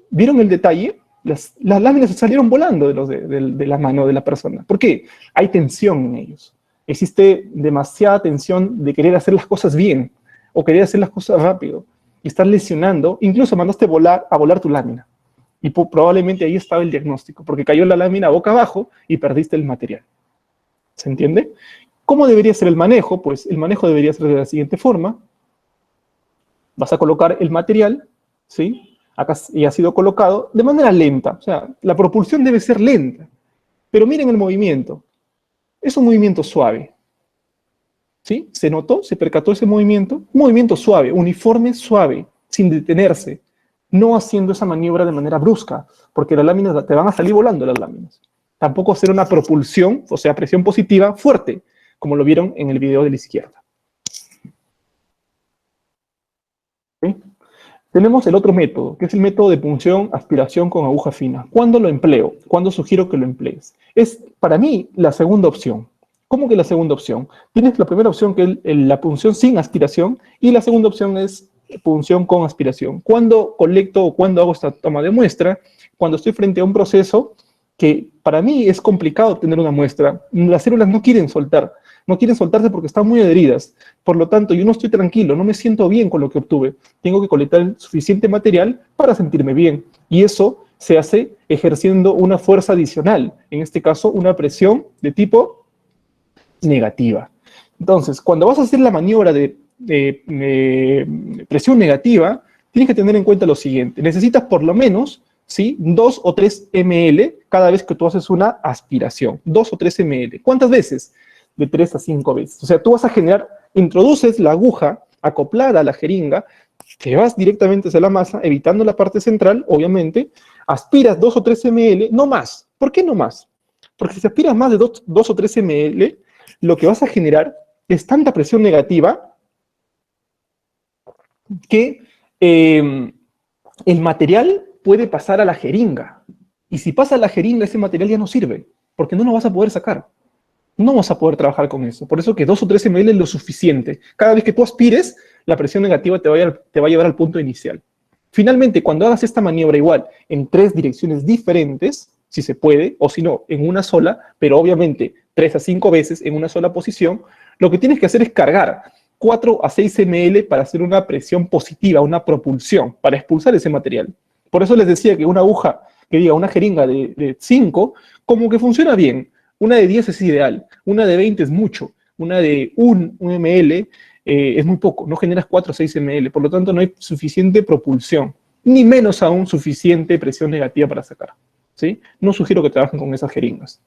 ¿vieron el detalle? Las láminas se salieron volando de la mano de la persona. ¿Por qué? Hay tensión en ellos. Existe demasiada tensión de querer hacer las cosas bien, o querer hacer las cosas rápido, y estás lesionando, incluso mandaste a volar tu lámina. Y probablemente ahí estaba el diagnóstico, porque cayó la lámina boca abajo y perdiste el material. ¿Se entiende? ¿Cómo debería ser el manejo? Pues el manejo debería ser de la siguiente forma. Vas a colocar el material, ¿sí? Acá ya ha sido colocado de manera lenta. O sea, la propulsión debe ser lenta. Pero miren el movimiento. Es un movimiento suave. ¿Sí? ¿Se notó? ¿Se percató ese movimiento? Un movimiento suave, uniforme suave, sin detenerse. No haciendo esa maniobra de manera brusca, porque las láminas te van a salir volando las láminas. Tampoco hacer una propulsión, o sea, presión positiva fuerte, como lo vieron en el video de la izquierda. ¿Sí? Tenemos el otro método, que es el método de punción, aspiración con aguja fina. ¿Cuándo lo empleo? ¿Cuándo sugiero que lo emplees? Es, para mí, la segunda opción. ¿Cómo que la segunda opción? Tienes la primera opción, que es la punción sin aspiración, y la segunda opción es punción con aspiración. ¿Cuándo colecto o cuándo hago esta toma de muestra? Cuando estoy frente a un proceso que para mí es complicado obtener una muestra. Las células no quieren soltar. No quieren soltarse porque están muy adheridas. Por lo tanto, yo no estoy tranquilo, no me siento bien con lo que obtuve. Tengo que colectar el suficiente material para sentirme bien. Y eso se hace ejerciendo una fuerza adicional. En este caso, una presión de tipo negativa. Entonces, cuando vas a hacer la maniobra de presión negativa, tienes que tener en cuenta lo siguiente. Necesitas por lo menos, ¿sí?, 2 o 3 ml cada vez que tú haces una aspiración. 2 o 3 ml. ¿Cuántas veces? De 3 a 5 veces. O sea, tú vas a generar, introduces la aguja acoplada a la jeringa, te vas directamente hacia la masa, evitando la parte central, obviamente, aspiras 2 o 3 ml, no más. ¿Por qué no más? Porque si aspiras más de 2 o 3 ml, lo que vas a generar es tanta presión negativa que el material puede pasar a la jeringa. Y si pasa a la jeringa, ese material ya no sirve, porque no lo vas a poder sacar. No vas a poder trabajar con eso. Por eso que 2 o 3 ml es lo suficiente. Cada vez que tú aspires, la presión negativa te va a llevar al punto inicial. Finalmente, cuando hagas esta maniobra igual en 3 direcciones diferentes, si se puede, o si no, en una sola, pero obviamente 3 a 5 veces en una sola posición, lo que tienes que hacer es cargar 4 a 6 ml para hacer una presión positiva, una propulsión, para expulsar ese material. Por eso les decía que una aguja, que diga una jeringa de 5, como que funciona bien. Una de 10 es ideal, una de 20 es mucho, una de 1 ml es muy poco, no generas 4 o 6 ml, por lo tanto no hay suficiente propulsión, ni menos aún suficiente presión negativa para sacar, ¿sí? No sugiero que trabajen con esas jeringas.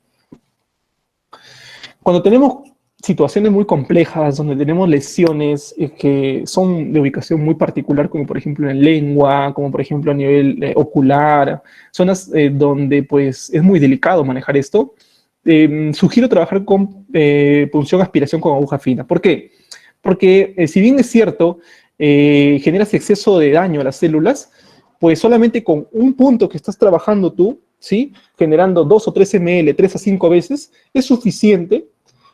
Cuando tenemos situaciones muy complejas, donde tenemos lesiones que son de ubicación muy particular, como por ejemplo en lengua, como por ejemplo a nivel ocular, zonas donde pues es muy delicado manejar esto, sugiero trabajar con punción aspiración con aguja fina. ¿Por qué? Porque si bien es cierto, generas exceso de daño a las células, pues solamente con un punto que estás trabajando tú, ¿sí?, generando 2 o 3 ml 3 a 5 veces, es suficiente,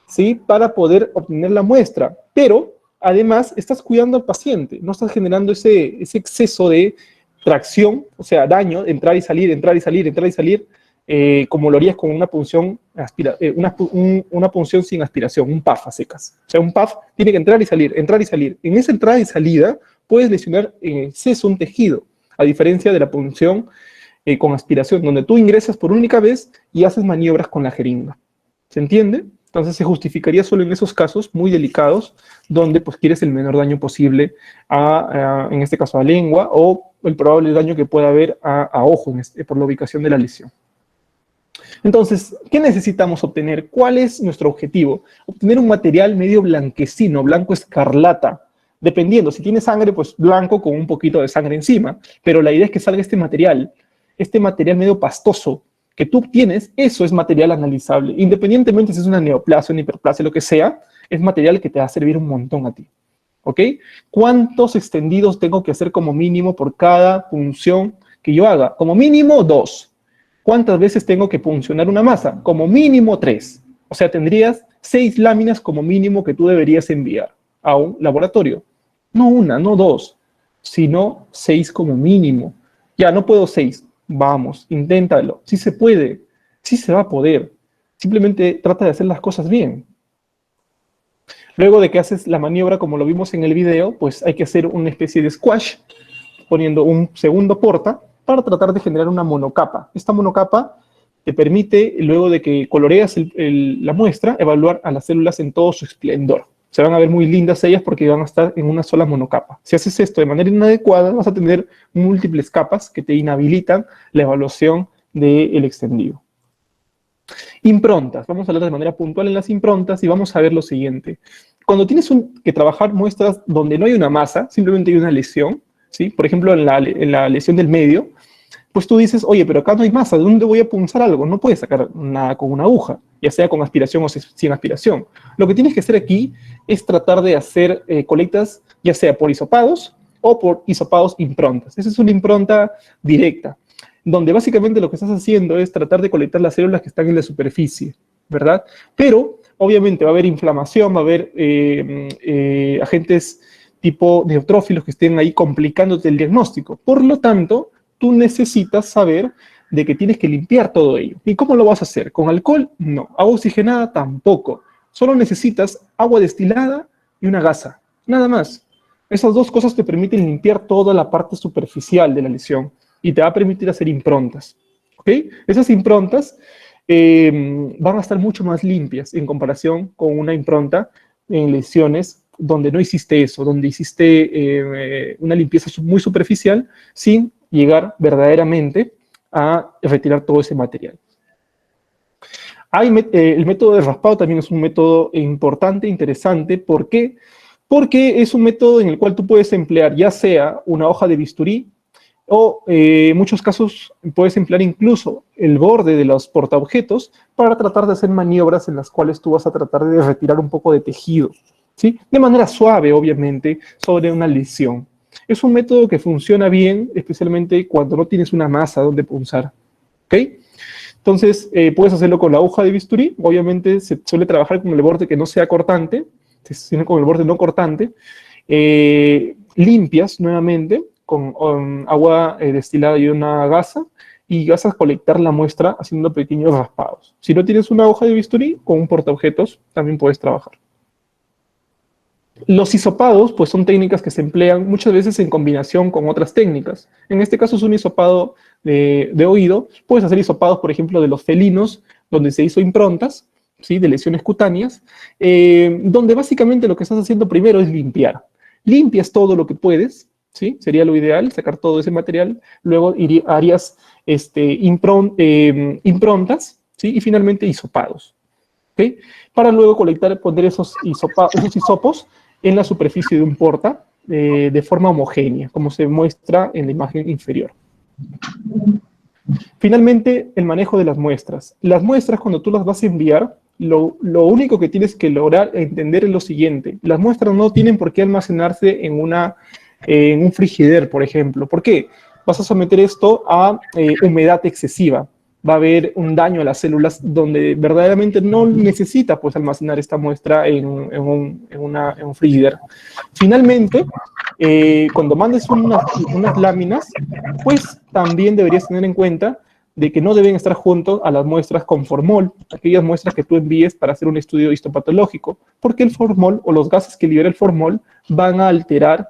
¿sí?, para poder obtener la muestra. Pero, además, estás cuidando al paciente, no estás generando ese exceso de tracción, o sea, daño, entrar y salir, entrar y salir, entrar y salir, como lo harías con una punción, una punción sin aspiración, un PAF a secas. O sea, un PAF tiene que entrar y salir, entrar y salir. En esa entrada y salida puedes lesionar en exceso un tejido, a diferencia de la punción con aspiración, donde tú ingresas por única vez y haces maniobras con la jeringa. ¿Se entiende? Entonces se justificaría solo en esos casos muy delicados, donde pues quieres el menor daño posible en este caso a lengua, o el probable daño que pueda haber a ojo por la ubicación de la lesión. Entonces, ¿qué necesitamos obtener? ¿Cuál es nuestro objetivo? Obtener un material medio blanquecino, blanco escarlata. Dependiendo, si tiene sangre, pues blanco con un poquito de sangre encima. Pero la idea es que salga este material medio pastoso que tú obtienes, eso es material analizable. Independientemente si es una neoplasia, una hiperplasia, lo que sea, es material que te va a servir un montón a ti. ¿Ok? ¿Cuántos extendidos tengo que hacer como mínimo por cada punción que yo haga? Como mínimo 2. ¿Cuántas veces tengo que puncionar una masa? Como mínimo 3. O sea, tendrías 6 láminas como mínimo que tú deberías enviar a un laboratorio. No una, no 2, sino 6 como mínimo. Ya, no puedo 6. Vamos, inténtalo. Sí se puede, sí se va a poder. Simplemente trata de hacer las cosas bien. Luego de que haces la maniobra como lo vimos en el video, pues hay que hacer una especie de squash, poniendo un segundo porta para tratar de generar una monocapa. Esta monocapa te permite, luego de que coloreas la muestra, evaluar a las células en todo su esplendor. Se van a ver muy lindas ellas porque van a estar en una sola monocapa. Si haces esto de manera inadecuada, vas a tener múltiples capas que te inhabilitan la evaluación del extendido. Improntas. Vamos a hablar de manera puntual en las improntas y vamos a ver lo siguiente. Cuando tienes que trabajar muestras donde no hay una masa, simplemente hay una lesión, ¿sí? Por ejemplo, en la lesión del medio, pues tú dices, oye, pero acá no hay masa, ¿de dónde voy a punzar algo? No puedes sacar nada con una aguja, ya sea con aspiración o sin aspiración. Lo que tienes que hacer aquí es tratar de hacer colectas, ya sea por hisopados o por hisopados improntas. Esa es una impronta directa, donde básicamente lo que estás haciendo es tratar de colectar las células que están en la superficie, ¿verdad? Pero, obviamente, va a haber inflamación, va a haber agentes tipo neutrófilos que estén ahí complicándote el diagnóstico. Por lo tanto, tú necesitas saber de que tienes que limpiar todo ello. ¿Y cómo lo vas a hacer? ¿Con alcohol? No. ¿Agua oxigenada? Tampoco. Solo necesitas agua destilada y una gasa. Nada más. Esas dos cosas te permiten limpiar toda la parte superficial de la lesión y te va a permitir hacer improntas. ¿Ok? Esas improntas van a estar mucho más limpias en comparación con una impronta en lesiones donde no hiciste eso, donde hiciste una limpieza muy superficial sin llegar verdaderamente a retirar todo ese material. El método de raspado también es un método importante, interesante. ¿Por qué? Porque es un método en el cual tú puedes emplear ya sea una hoja de bisturí o en muchos casos puedes emplear incluso el borde de los portaobjetos para tratar de hacer maniobras en las cuales tú vas a tratar de retirar un poco de tejido, ¿sí? De manera suave, obviamente, sobre una lesión. Es un método que funciona bien, especialmente cuando no tienes una masa donde punzar, ¿ok? Entonces, puedes hacerlo con la hoja de bisturí. Obviamente, se suele trabajar con el borde que no sea cortante, sino con el borde no cortante. Limpias nuevamente con agua destilada y una gasa y vas a colectar la muestra haciendo pequeños raspados. Si no tienes una hoja de bisturí, con un portaobjetos también puedes trabajar. Los hisopados, pues son técnicas que se emplean muchas veces en combinación con otras técnicas. En este caso es un hisopado de oído. Puedes hacer hisopados, por ejemplo, de los felinos, donde se hizo improntas, ¿sí? De lesiones cutáneas, donde básicamente lo que estás haciendo primero es limpiar. Limpias todo lo que puedes, ¿sí? Sería lo ideal, sacar todo ese material. Luego harías improntas, ¿sí? Y finalmente hisopados, ¿okay? Para luego poner esos hisopos en la superficie de un porta de forma homogénea, como se muestra en la imagen inferior. Finalmente, el manejo de las muestras. Las muestras, cuando tú las vas a enviar, lo único que tienes que lograr entender es lo siguiente. Las muestras no tienen por qué almacenarse en un frigider, por ejemplo. ¿Por qué? Vas a someter esto a humedad excesiva. Va a haber un daño a las células donde verdaderamente no necesita pues, almacenar esta muestra en un frigider. Finalmente, cuando mandes unas láminas, pues también deberías tener en cuenta de que no deben estar juntos a las muestras con formol, aquellas muestras que tú envíes para hacer un estudio histopatológico, porque el formol o los gases que libera el formol van a alterar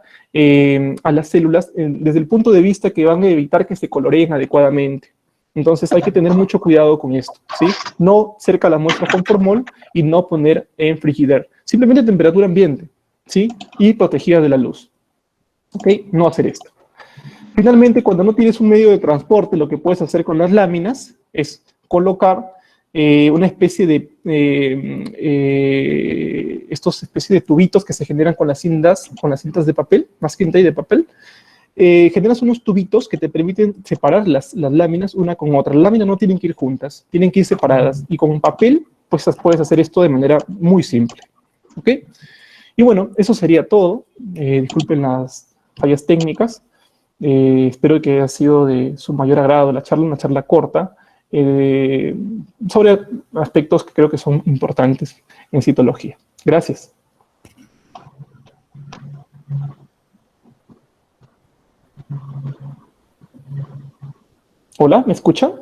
a las células desde el punto de vista que van a evitar que se coloreen adecuadamente. Entonces hay que tener mucho cuidado con esto, ¿sí? No cerca la muestra con formol y no poner en frigider. Simplemente temperatura ambiente, ¿sí? Y protegida de la luz. ¿Ok? No hacer esto. Finalmente, cuando no tienes un medio de transporte, lo que puedes hacer con las láminas es colocar una especie de especie de tubitos que se generan con las cintas de papel, masking tape de papel. Generas unos tubitos que te permiten separar las láminas una con otra. Las láminas no tienen que ir juntas, tienen que ir separadas. Y con papel, pues puedes hacer esto de manera muy simple. ¿Ok? Y bueno, eso sería todo. Disculpen las fallas técnicas. Espero que haya sido de su mayor agrado la charla, una charla corta, sobre aspectos que creo que son importantes en citología. Gracias. Hola, ¿me escuchan?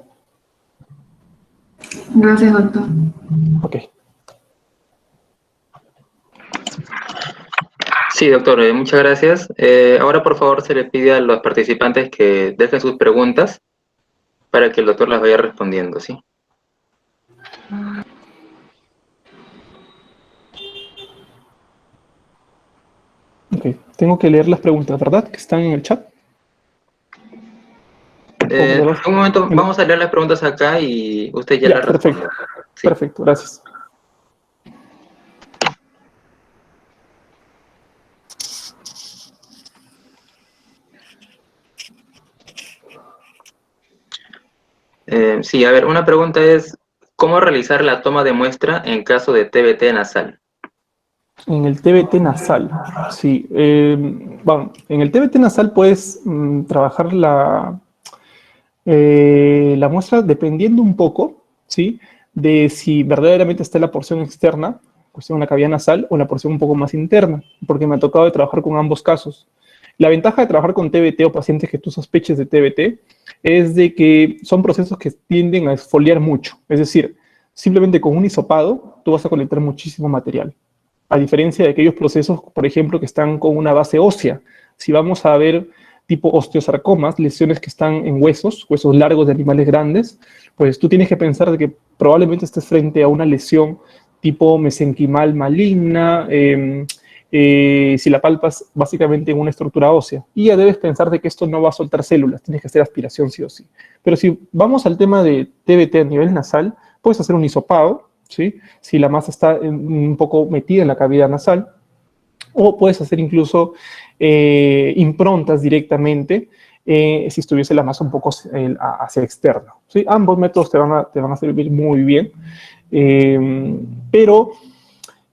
Gracias, doctor. Ok. Sí, doctor, muchas gracias. Ahora, por favor, se le pide a los participantes que dejen sus preguntas para que el doctor las vaya respondiendo, ¿sí? Ok, tengo que leer las preguntas, ¿verdad? Que están en el chat. Un momento, vamos a leer las preguntas acá y usted ya las responde. Perfecto, Sí. perfecto, gracias. Sí, a ver, una pregunta es, ¿cómo realizar la toma de muestra en caso de TBT nasal? En el TBT nasal, sí. Bueno, en el TBT nasal puedes trabajar la muestra dependiendo un poco, ¿sí? De si verdaderamente está en la porción externa, cuestión en la cavidad nasal, o en la porción un poco más interna, porque me ha tocado de trabajar con ambos casos. La ventaja de trabajar con TBT o pacientes que tú sospeches de TBT es de que son procesos que tienden a exfoliar mucho. Es decir, simplemente con un hisopado tú vas a colectar muchísimo material. A diferencia de aquellos procesos, por ejemplo, que están con una base ósea. Si vamos a ver tipo osteosarcomas, lesiones que están en huesos largos de animales grandes, pues tú tienes que pensar de que probablemente estés frente a una lesión tipo mesenquimal maligna, si la palpas básicamente en una estructura ósea. Y ya debes pensar de que esto no va a soltar células, tienes que hacer aspiración sí o sí. Pero si vamos al tema de TBT a nivel nasal, puedes hacer un hisopado, ¿sí? Si la masa está un poco metida en la cavidad nasal, o puedes hacer incluso improntas directamente si estuviese la masa un poco hacia externo, ¿sí? Ambos métodos te van a servir muy bien, pero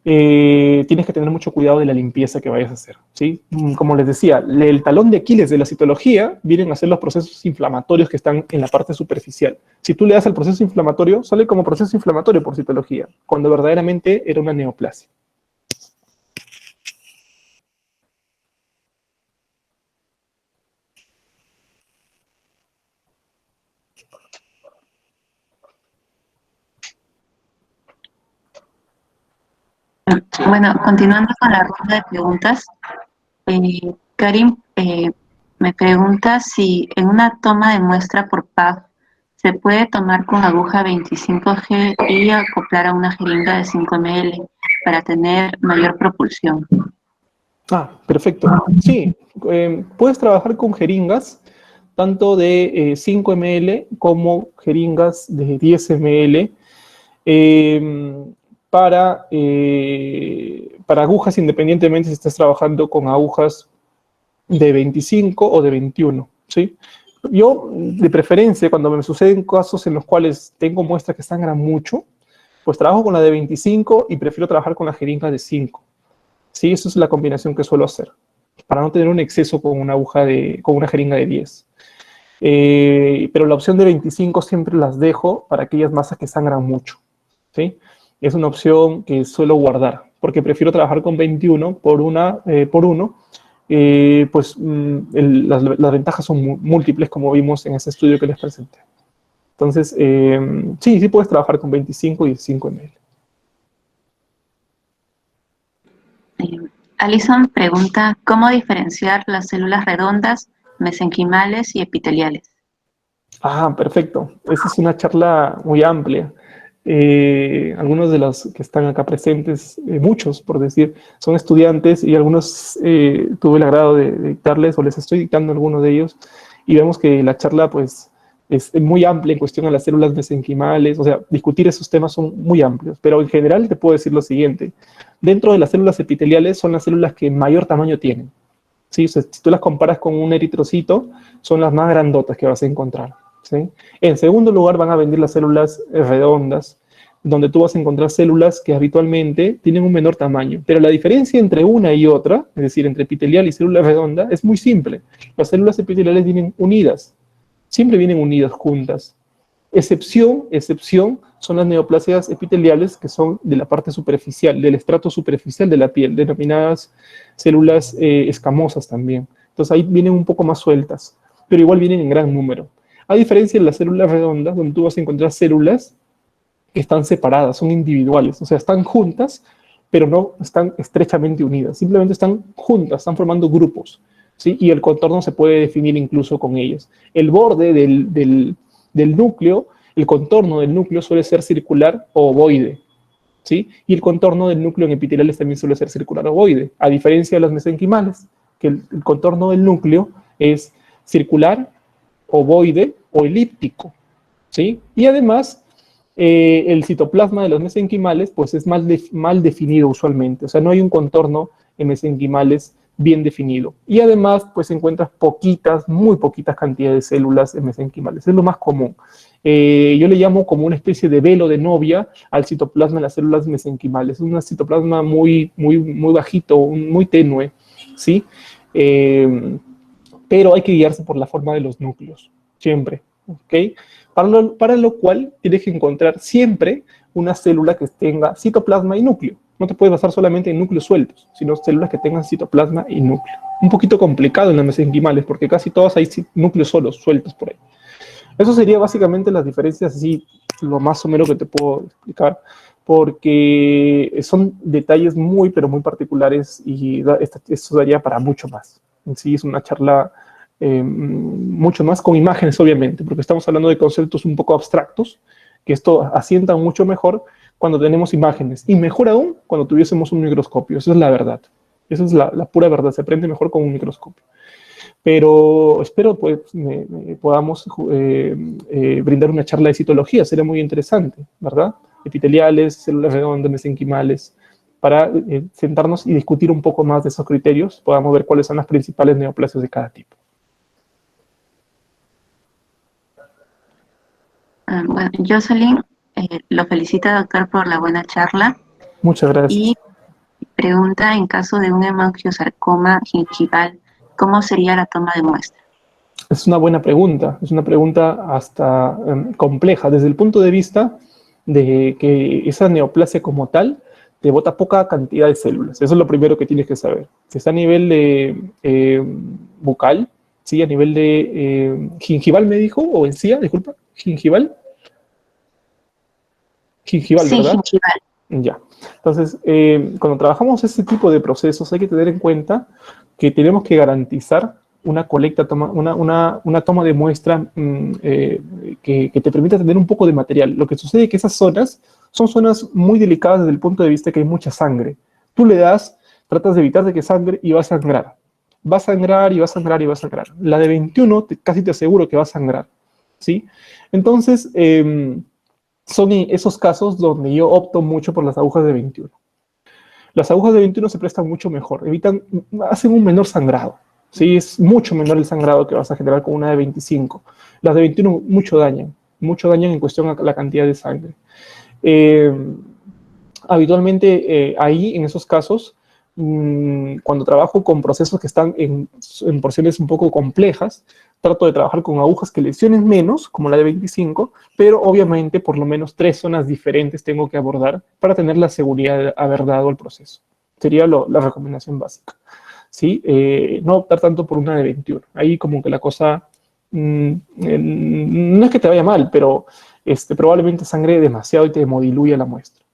tienes que tener mucho cuidado de la limpieza que vayas a hacer, ¿sí? Como les decía, el talón de Aquiles de la citología vienen a ser los procesos inflamatorios que están en la parte superficial. Si tú le das al proceso inflamatorio, sale como proceso inflamatorio por citología, cuando verdaderamente era una neoplasia. Bueno, continuando con la ronda de preguntas, Karim me pregunta si en una toma de muestra por PAF se puede tomar con aguja 25G y acoplar a una jeringa de 5 ml para tener mayor propulsión. Ah, perfecto. Sí, puedes trabajar con jeringas tanto de 5 ml como jeringas de 10 ml para agujas, independientemente si estás trabajando con agujas de 25 o de 21, ¿sí? Yo, de preferencia, cuando me suceden casos en los cuales tengo muestras que sangran mucho, pues trabajo con la de 25 y prefiero trabajar con la jeringa de 5. Sí, esa es la combinación que suelo hacer, para no tener un exceso con con una jeringa de 10. Pero la opción de 25 siempre las dejo para aquellas masas que sangran mucho, ¿sí? Es una opción que suelo guardar, porque prefiero trabajar con 21 por uno, pues las ventajas son múltiples, como vimos en ese estudio que les presenté. Entonces, sí puedes trabajar con 25 y 5 ml. Alison pregunta, ¿cómo diferenciar las células redondas, mesenquimales y epiteliales? Ah, perfecto. Esa es una charla muy amplia. Algunos de los que están acá presentes, muchos por decir, son estudiantes y algunos tuve el agrado de dictarles o les estoy dictando a algunos de ellos y vemos que la charla pues es muy amplia en cuestión a las células mesenquimales, o sea, discutir esos temas son muy amplios, pero en general te puedo decir lo siguiente. Dentro de las células epiteliales son las células que mayor tamaño tienen. ¿Sí? O sea, si tú las comparas con un eritrocito, son las más grandotas que vas a encontrar. ¿Sí? En segundo lugar van a venir las células redondas, donde tú vas a encontrar células que habitualmente tienen un menor tamaño. Pero la diferencia entre una y otra, es decir, entre epitelial y célula redonda, es muy simple. Las células epiteliales vienen unidas, siempre vienen unidas juntas. Excepción son las neoplasias epiteliales que son de la parte superficial, del estrato superficial de la piel, denominadas células escamosas también. Entonces ahí vienen un poco más sueltas, pero igual vienen en gran número. A diferencia de las células redondas, donde tú vas a encontrar células que están separadas, son individuales, o sea, están juntas, pero no están estrechamente unidas, simplemente están juntas, están formando grupos, ¿sí? Y el contorno se puede definir incluso con ellas. El borde del núcleo, el contorno del núcleo suele ser circular o ovoide, ¿sí? Y el contorno del núcleo en epiteliales también suele ser circular o ovoide, a diferencia de los mesenquimales, que el contorno del núcleo es circular, ovoide o elíptico, ¿sí? Y además, el citoplasma de los mesenquimales pues es mal definido usualmente, o sea, no hay un contorno en mesenquimales bien definido. Y además, pues encuentras muy poquitas cantidades de células en mesenquimales, es lo más común. Yo le llamo como una especie de velo de novia al citoplasma de las células mesenquimales. Es un citoplasma muy bajito, muy tenue, ¿sí? Pero hay que guiarse por la forma de los núcleos, siempre, ¿ok? Para lo cual tienes que encontrar siempre una célula que tenga citoplasma y núcleo. No te puedes basar solamente en núcleos sueltos, sino células que tengan citoplasma y núcleo. Un poquito complicado en las mesenquimales, porque casi todas hay núcleos solos, sueltos por ahí. Eso sería básicamente las diferencias, así, lo más o menos que te puedo explicar, porque son detalles pero muy particulares y esto daría para mucho más. En sí es una charla mucho más con imágenes, obviamente, porque estamos hablando de conceptos un poco abstractos, que esto asienta mucho mejor cuando tenemos imágenes, y mejor aún cuando tuviésemos un microscopio. Esa es la verdad. Esa es la pura verdad. Se aprende mejor con un microscopio. Pero espero pues podamos brindar una charla de citología, sería muy interesante, ¿verdad? Epiteliales, células redondas, mesenquimales, para sentarnos y discutir un poco más de esos criterios, podamos ver cuáles son las principales neoplasias de cada tipo. Bueno, Jocelyn, lo felicita, doctor, por la buena charla. Muchas gracias. Y pregunta, en caso de un hemangiosarcoma gingival, ¿cómo sería la toma de muestra? Es una buena pregunta, es una pregunta hasta compleja, desde el punto de vista de que esa neoplasia como tal te bota poca cantidad de células. Eso es lo primero que tienes que saber. Si está a nivel de bucal, ¿sí? A nivel de gingival, me dijo, o encía, disculpa, gingival. Gingival, sí, ¿verdad? Gingival. Ya. Entonces, cuando trabajamos este tipo de procesos, hay que tener en cuenta que tenemos que garantizar una toma de muestra que te permita tener un poco de material. Lo que sucede es que esas zonas son zonas muy delicadas desde el punto de vista que hay mucha sangre. Tú le das, tratas de evitar de que sangre y va a sangrar. Va a sangrar y va a sangrar y va a sangrar. La de 21 casi te aseguro que va a sangrar, ¿sí? Entonces, son esos casos donde yo opto mucho por las agujas de 21. Las agujas de 21 se prestan mucho mejor, hacen un menor sangrado, ¿sí? Es mucho menor el sangrado que vas a generar con una de 25. Las de 21 mucho dañan en cuestión a la cantidad de sangre. Habitualmente ahí, en esos casos, cuando trabajo con procesos que están en porciones un poco complejas, trato de trabajar con agujas que lesionen menos, como la de 25, pero obviamente por lo menos 3 zonas diferentes tengo que abordar para tener la seguridad de haber dado el proceso. Sería la recomendación básica, ¿sí? No optar tanto por una de 21. Ahí como que la cosa no es que te vaya mal, pero probablemente sangre demasiado y te hemodiluya la muestra.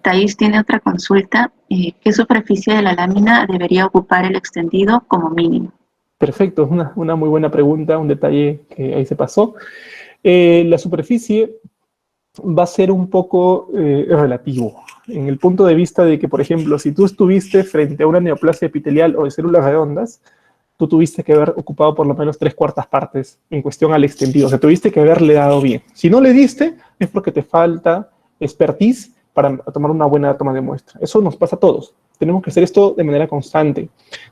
Thais tiene otra consulta. ¿Qué superficie de la lámina debería ocupar el extendido como mínimo? Perfecto, es una muy buena pregunta, un detalle que ahí se pasó. La superficie va a ser un poco relativo, en el punto de vista de que, por ejemplo, si tú estuviste frente a una neoplasia epitelial o de células redondas, tú tuviste que haber ocupado por lo menos 3/4 partes en cuestión al extendido. O sea, tuviste que haberle dado bien. Si no le diste, es porque te falta expertise para tomar una buena toma de muestra. Eso nos pasa a todos. Tenemos que hacer esto de manera constante.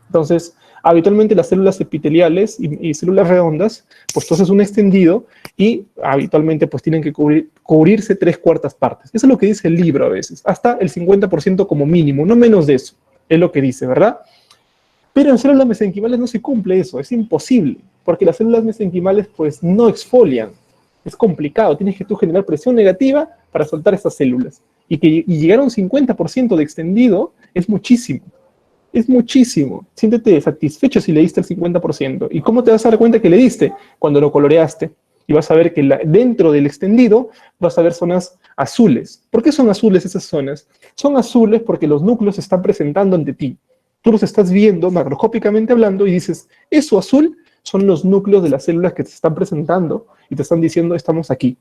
Entonces, habitualmente las células epiteliales y células redondas, pues tú haces un extendido y habitualmente pues tienen que cubrirse 3/4 partes. Eso es lo que dice el libro a veces. Hasta el 50% como mínimo, no menos de eso. Es lo que dice, ¿verdad? Pero en células mesenquimales no se cumple eso, es imposible, porque las células mesenquimales pues no exfolian. Es complicado, tienes que tú generar presión negativa para soltar estas células. Y llegar a un 50% de extendido es muchísimo. Es muchísimo. Siéntete satisfecho si le diste el 50%. ¿Y cómo te vas a dar cuenta que le diste? Cuando lo coloreaste. Y vas a ver que dentro del extendido vas a ver zonas azules. ¿Por qué son azules esas zonas? Son azules porque los núcleos se están presentando ante ti. Tú los estás viendo macroscópicamente hablando y dices, eso azul son los núcleos de las células que te están presentando y te están diciendo, estamos aquí.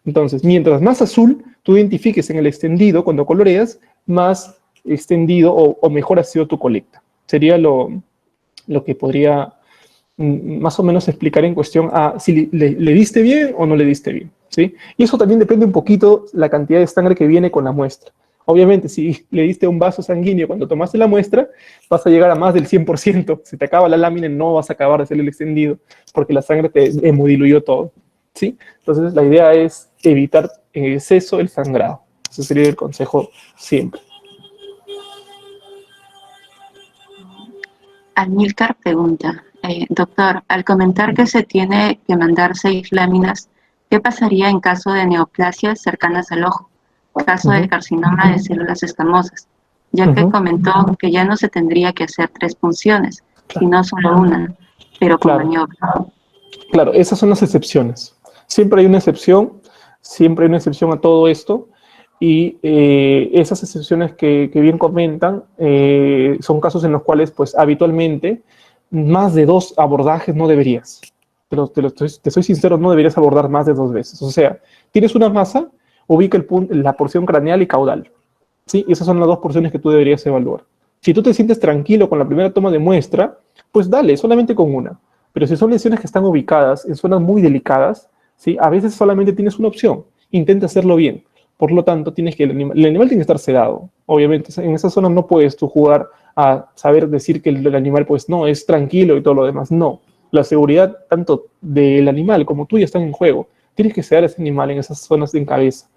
Entonces, mientras más azul tú identifiques en el extendido, cuando coloreas, más extendido o mejor ha sido tu colecta. Sería lo que podría más o menos explicar en cuestión a si le diste bien o no le diste bien, ¿sí? Y eso también depende un poquito la cantidad de sangre que viene con la muestra. Obviamente, si le diste un vaso sanguíneo cuando tomaste la muestra, vas a llegar a más del 100%. Si te acaba la lámina, no vas a acabar de hacer el extendido, porque la sangre te hemodiluyó todo, ¿sí? Entonces, la idea es evitar en exceso el sangrado. Ese sería el consejo siempre. Amílcar pregunta, doctor, al comentar que se tiene que mandar 6 láminas, ¿qué pasaría en caso de neoplasias cercanas al ojo? Caso del carcinoma de células escamosas, ya que comentó que ya no se tendría que hacer 3 punciones, sino solo una, pero con maniobra. Claro, esas son las excepciones. Siempre hay una excepción a todo esto, y esas excepciones que bien comentan son casos en los cuales, pues, habitualmente, más de 2 abordajes no deberías. Te soy sincero, no deberías abordar más de 2 veces. O sea, tienes una masa, ubica la porción craneal y caudal. ¿Sí? Esas son las 2 porciones que tú deberías evaluar. Si tú te sientes tranquilo con la primera toma de muestra, pues dale, solamente con una. Pero si son lesiones que están ubicadas en zonas muy delicadas, ¿sí? A veces solamente tienes una opción. Intenta hacerlo bien. Por lo tanto, el animal tiene que estar sedado. Obviamente, en esa zona no puedes tú jugar a saber decir que el animal, pues, no, es tranquilo y todo lo demás. No. La seguridad tanto del animal como tuya están en juego. Tienes que sedar a ese animal en esas zonas de cabeza.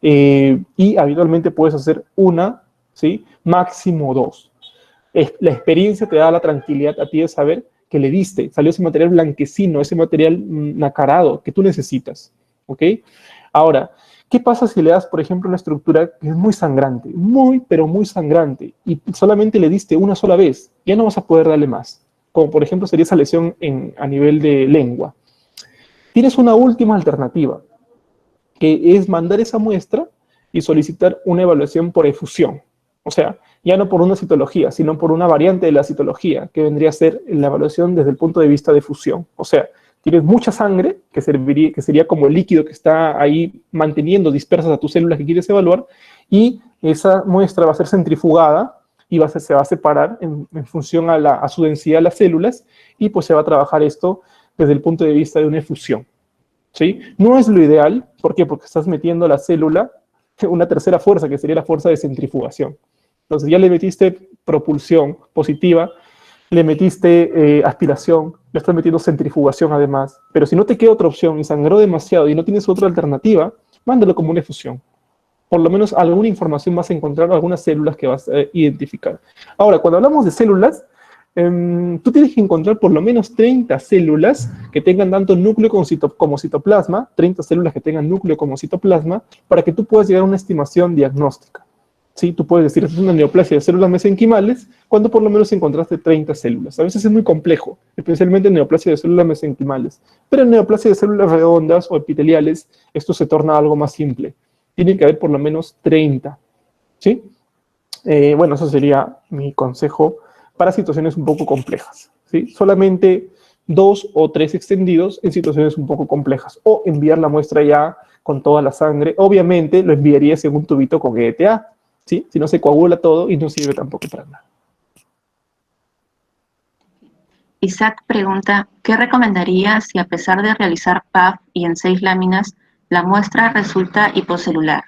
Y habitualmente puedes hacer una, ¿sí? Máximo 2. La experiencia te da la tranquilidad a ti de saber que le diste, salió ese material blanquecino, ese material nacarado que tú necesitas, ¿ok? Ahora, ¿qué pasa si le das, por ejemplo, una estructura que es muy sangrante, pero muy sangrante, y solamente le diste una sola vez? Ya no vas a poder darle más, como por ejemplo sería esa lesión a nivel de lengua. Tienes una última alternativa, que es mandar esa muestra y solicitar una evaluación por efusión. O sea, ya no por una citología, sino por una variante de la citología, que vendría a ser la evaluación desde el punto de vista de fusión. O sea, tienes mucha sangre, que sería como el líquido que está ahí manteniendo dispersas a tus células que quieres evaluar, y esa muestra va a ser centrifugada y se va a separar en función a su densidad de las células, y pues se va a trabajar esto desde el punto de vista de una efusión. ¿Sí? No es lo ideal. ¿Por qué? Porque estás metiendo a la célula una tercera fuerza, que sería la fuerza de centrifugación. Entonces ya le metiste propulsión positiva, le metiste aspiración, le estás metiendo centrifugación además. Pero si no te queda otra opción y sangró demasiado y no tienes otra alternativa, mándalo como una efusión. Por lo menos alguna información vas a encontrar, algunas células que vas a identificar. Ahora, cuando hablamos de células, tú tienes que encontrar por lo menos 30 células que tengan tanto núcleo como citoplasma, 30 células que tengan núcleo como citoplasma, para que tú puedas llegar a una estimación diagnóstica. ¿Sí? Tú puedes decir, es una neoplasia de células mesenquimales, cuando por lo menos encontraste 30 células. A veces es muy complejo, especialmente en neoplasia de células mesenquimales. Pero en neoplasia de células redondas o epiteliales, esto se torna algo más simple. Tiene que haber por lo menos 30. ¿Sí? Bueno, eso sería mi consejo para situaciones un poco complejas, ¿sí? Solamente 2 o 3 extendidos en situaciones un poco complejas, o enviar la muestra ya con toda la sangre. Obviamente lo enviarías en un tubito con ETA, ¿sí? Si no se coagula todo y no sirve tampoco para nada. Isaac pregunta, ¿qué recomendaría si a pesar de realizar PAF y en 6 láminas, la muestra resulta hipocelular?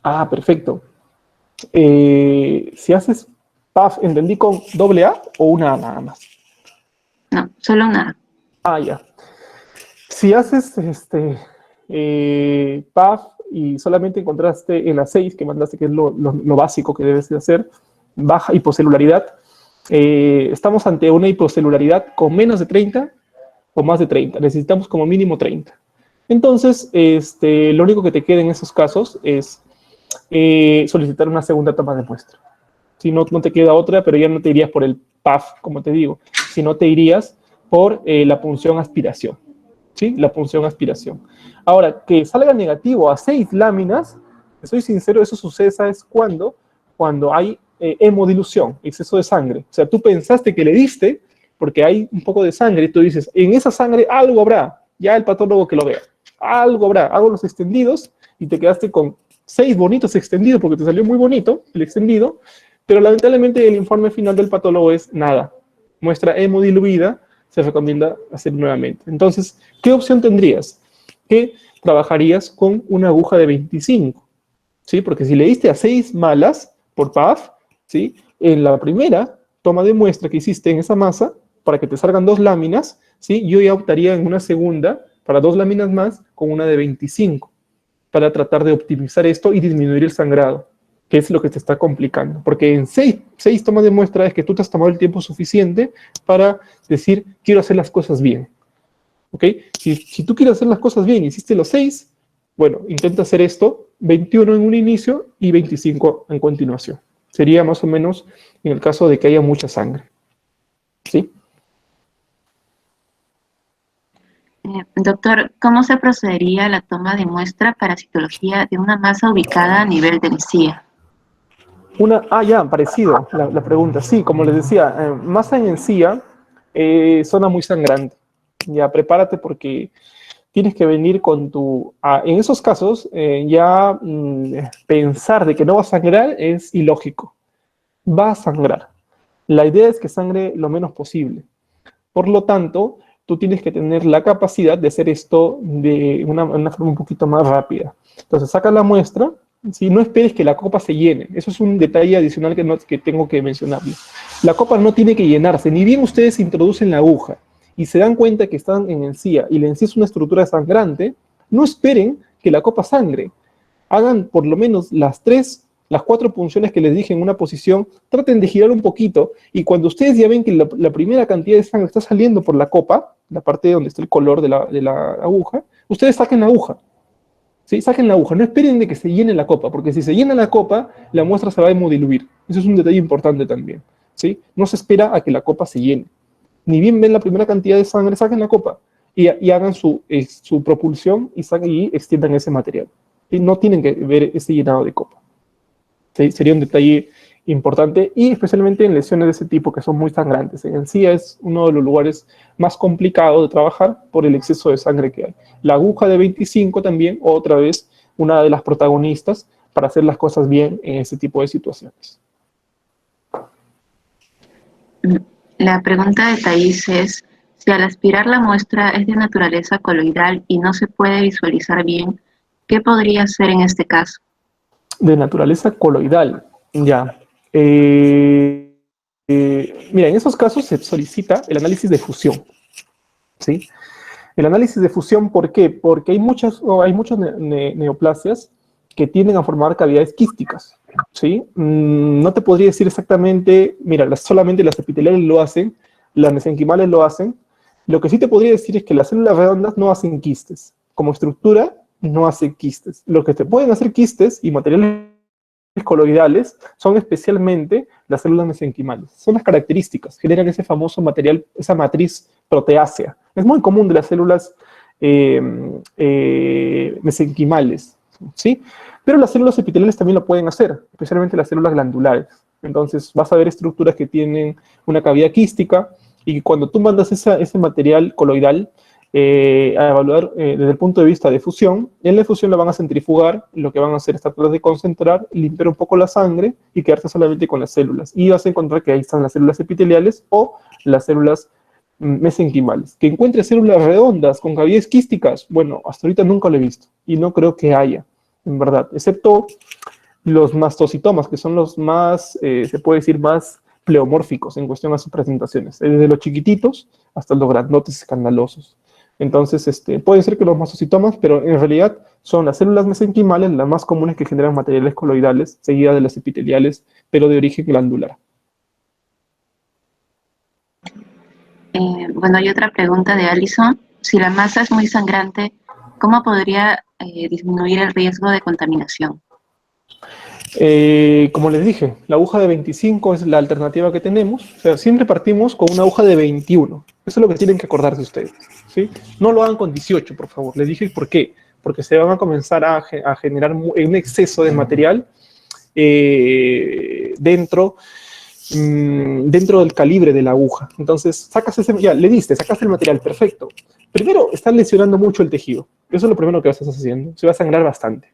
Ah, perfecto. Si haces PAF, ¿entendí con doble A o una A nada más? No, solo una. Ah, ya. Si haces PAF y solamente encontraste en la 6 que mandaste, que es lo básico que debes de hacer, baja hipocelularidad, estamos ante una hipocelularidad con menos de 30 o más de 30. Necesitamos como mínimo 30. Entonces, lo único que te queda en esos casos es solicitar una segunda toma de muestra. Si no, no te queda otra, pero ya no te irías por el PAF, como te digo, sino te irías por la punción aspiración. ¿Sí? La punción aspiración. Ahora, que salga negativo a 6 láminas, soy sincero, eso sucede, ¿sabes cuándo? Cuando hay hemodilución, exceso de sangre. O sea, tú pensaste que le diste porque hay un poco de sangre y tú dices, en esa sangre algo habrá, ya el patólogo que lo vea, algo habrá, hago los extendidos y te quedaste con 6 bonitos extendidos porque te salió muy bonito el extendido, pero lamentablemente el informe final del patólogo es nada, muestra hemodiluida, se recomienda hacer nuevamente. Entonces, ¿qué opción tendrías? Que trabajarías con una aguja de 25, ¿sí? Porque si le diste a 6 malas por PAF, ¿sí? En la primera toma de muestra que hiciste en esa masa, para que te salgan 2 láminas, ¿sí? Yo ya optaría en una segunda para 2 láminas más con una de 25, para tratar de optimizar esto y disminuir el sangrado, que es lo que te está complicando. Porque en 6 tomas de muestra es que tú te has tomado el tiempo suficiente para decir, quiero hacer las cosas bien. ¿Ok? Si tú quieres hacer las cosas bien y hiciste los 6, bueno, intenta hacer esto, 21 en un inicio y 25 en continuación. Sería más o menos en el caso de que haya mucha sangre. ¿Sí? Doctor, ¿cómo se procedería a la toma de muestra para citología de una masa ubicada a nivel de encía? Ya, parecido la pregunta. Sí, como les decía, masa en encía, zona muy sangrante. Ya, prepárate porque tienes que venir con en esos casos, pensar de que no va a sangrar es ilógico. Va a sangrar. La idea es que sangre lo menos posible. Por lo tanto, tú tienes que tener la capacidad de hacer esto de una forma un poquito más rápida. Entonces, saca la muestra, ¿sí? No esperes que la copa se llene. Eso es un detalle adicional que tengo que mencionarles. La copa no tiene que llenarse. Ni bien ustedes introducen la aguja y se dan cuenta que están en encía y la encía es una estructura sangrante, no esperen que la copa sangre. Hagan por lo menos las 4 punciones que les dije en una posición, traten de girar un poquito y cuando ustedes ya ven que la primera cantidad de sangre está saliendo por la copa, la parte donde está el color de la aguja, ustedes saquen la aguja. ¿Sí? Saquen la aguja, no esperen de que se llene la copa, porque si se llena la copa, la muestra se va a hemodiluir. Eso es un detalle importante también. ¿Sí? No se espera a que la copa se llene. Ni bien ven la primera cantidad de sangre, saquen la copa y hagan su propulsión y extiendan ese material. ¿Sí? No tienen que ver ese llenado de copa. ¿Sí? Sería un detalle importante y especialmente en lesiones de ese tipo que son muy sangrantes. En sí es uno de los lugares más complicados de trabajar por el exceso de sangre que hay. La aguja de 25 también, otra vez, una de las protagonistas para hacer las cosas bien en ese tipo de situaciones. La pregunta de Thais es, si al aspirar la muestra es de naturaleza coloidal y no se puede visualizar bien, ¿qué podría hacer en este caso? De naturaleza coloidal, ya. Mira, en esos casos se solicita el análisis de fusión, ¿sí? El análisis de fusión, ¿por qué? Porque hay muchas neoplasias que tienden a formar cavidades quísticas, ¿sí? No te podría decir exactamente, mira, solamente las epiteliales lo hacen, las mesenquimales lo hacen. Lo que sí te podría decir es que las células redondas no hacen quistes. Como estructura, no hacen quistes. Lo que te pueden hacer quistes y materiales coloidales son especialmente las células mesenquimales. Son las características, generan ese famoso material, esa matriz proteácea. Es muy común de las células mesenquimales, ¿sí? Pero las células epiteliales también lo pueden hacer, especialmente las células glandulares. Entonces vas a ver estructuras que tienen una cavidad quística y cuando tú mandas ese material coloidal a evaluar desde el punto de vista de fusión, en la fusión la van a centrifugar, lo que van a hacer es tratar de concentrar, limpiar un poco la sangre y quedarse solamente con las células. Y vas a encontrar que ahí están las células epiteliales o las células mesenquimales. Que encuentre células redondas con cavidades quísticas, bueno, hasta ahorita nunca lo he visto y no creo que haya, en verdad, excepto los mastocitomas, que son los más, se puede decir, más pleomórficos en cuestión a sus presentaciones, desde los chiquititos hasta los grandotes escandalosos. Entonces, puede ser que los mastocitomas, pero en realidad son las células mesenquimales las más comunes que generan materiales coloidales, seguidas de las epiteliales, pero de origen glandular. Bueno, y otra pregunta de Alison. Si la masa es muy sangrante, ¿cómo podría disminuir el riesgo de contaminación? Como les dije, la aguja de 25 es la alternativa que tenemos. O sea, siempre partimos con una aguja de 21. Eso es lo que tienen que acordarse ustedes, ¿sí? No lo hagan con 18, por favor. Les dije por qué. Porque se van a comenzar a generar un exceso de material dentro del calibre de la aguja. Entonces, sacas ya le diste, sacaste el material, perfecto. Primero, estás lesionando mucho el tejido. Eso es lo primero que vas a estar haciendo. Se va a sangrar bastante.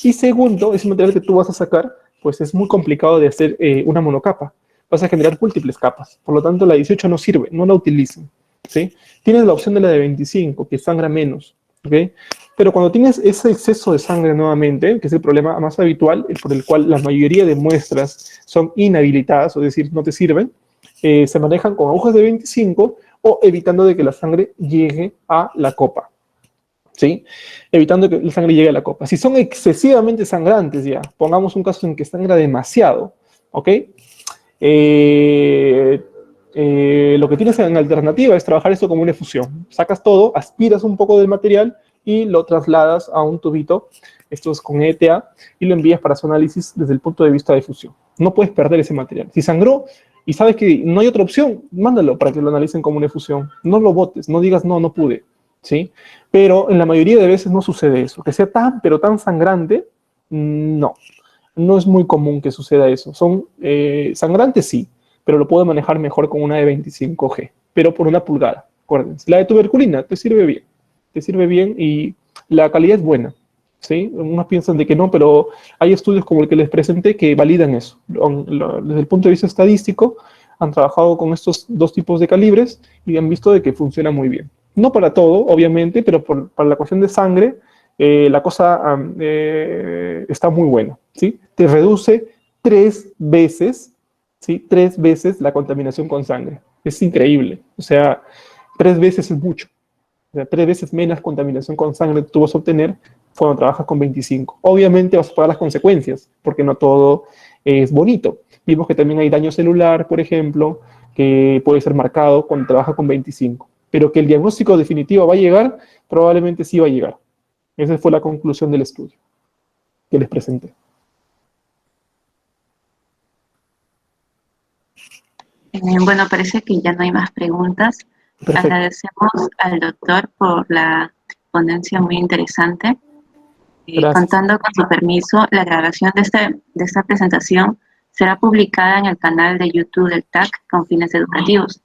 Y segundo, ese material que tú vas a sacar, pues es muy complicado de hacer una monocapa. Vas a generar múltiples capas. Por lo tanto, la 18 no sirve, no la utilicen, ¿sí? Tienes la opción de la de 25, que sangra menos, ¿ok? Pero cuando tienes ese exceso de sangre nuevamente, que es el problema más habitual, por el cual la mayoría de muestras son inhabilitadas, es decir, no te sirven, se manejan con agujas de 25 o evitando de que la sangre llegue a la copa, ¿sí? Evitando que la sangre llegue a la copa. Si son excesivamente sangrantes ya, pongamos un caso en que sangra demasiado, ¿ok? Lo que tienes en alternativa es trabajar esto como una efusión. Sacas todo, aspiras un poco del material y lo trasladas a un tubito, esto es con ETA, y lo envías para su análisis desde el punto de vista de fusión. No puedes perder ese material. Si sangró y sabes que no hay otra opción, mándalo para que lo analicen como una efusión. No lo botes, no digas no, no pude, ¿sí? Pero en la mayoría de veces no sucede eso. Que sea tan, pero tan sangrante, no. No es muy común que suceda eso. Son sangrantes, sí, pero lo puedo manejar mejor con una de 25G, pero por 1 pulgada, acuérdense. La de tuberculina te sirve bien y la calidad es buena, ¿sí? Unos piensan de que no, pero hay estudios como el que les presenté que validan eso. Desde el punto de vista estadístico, han trabajado con estos dos tipos de calibres y han visto de que funciona muy bien. No para todo, obviamente, pero para la cuestión de sangre, la cosa está muy buena, ¿sí? Te reduce 3 veces, ¿sí? 3 veces la contaminación con sangre. Es increíble. O sea, 3 veces es mucho. O sea, 3 veces menos contaminación con sangre tú vas a obtener cuando trabajas con 25. Obviamente vas a pagar las consecuencias, porque no todo es bonito. Vimos que también hay daño celular, por ejemplo, que puede ser marcado cuando trabaja con 25. Pero que el diagnóstico definitivo va a llegar, probablemente sí va a llegar. Esa fue la conclusión del estudio que les presenté. Bueno, parece que ya no hay más preguntas. Perfecto. Agradecemos al doctor por la ponencia muy interesante. Gracias. Contando con su permiso, la grabación de esta presentación será publicada en el canal de YouTube del TAC con fines educativos.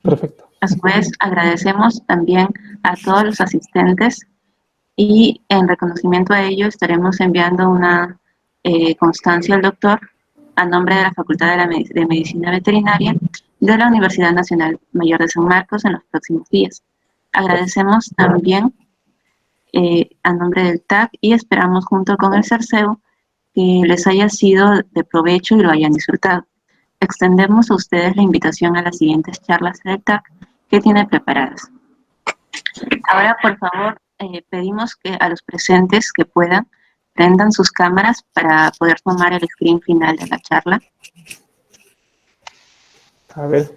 Perfecto. A su vez, agradecemos también a todos los asistentes y en reconocimiento a ello estaremos enviando una constancia al doctor a nombre de la Facultad de Medicina Veterinaria de la Universidad Nacional Mayor de San Marcos en los próximos días. Agradecemos también a nombre del TAC y esperamos junto con el CERCEU que les haya sido de provecho y lo hayan disfrutado. Extendemos a ustedes la invitación a las siguientes charlas del TAC que tiene preparadas. Ahora, por favor, pedimos que a los presentes que puedan prendan sus cámaras para poder tomar el screen final de la charla. A ver.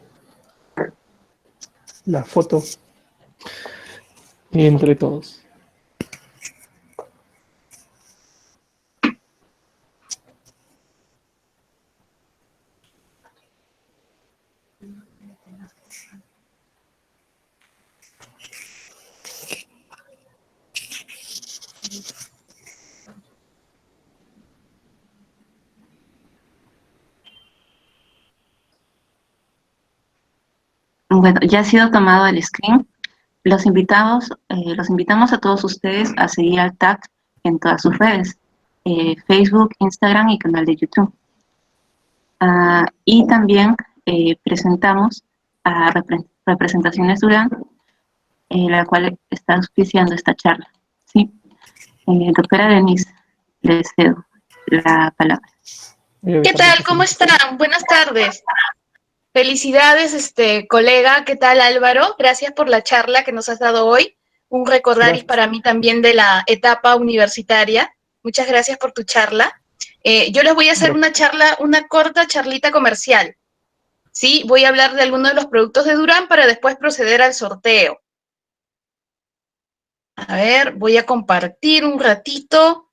La foto. Y entre todos. Bueno, ya ha sido tomado el screen. Los invitamos a todos ustedes a seguir al TAC en todas sus redes, Facebook, Instagram y canal de YouTube. Y también presentamos a Representaciones Durán, la cual está auspiciando esta charla. ¿Sí? Doctora Denise, le cedo la palabra. ¿Qué tal? ¿Cómo están? Buenas tardes. Felicidades, colega. ¿Qué tal, Álvaro? Gracias por la charla que nos has dado hoy. Un recordaris para mí también de la etapa universitaria. Muchas gracias por tu charla. Yo les voy a hacer una corta charlita comercial. Sí, voy a hablar de algunos de los productos de Durán para después proceder al sorteo. A ver, voy a compartir un ratito.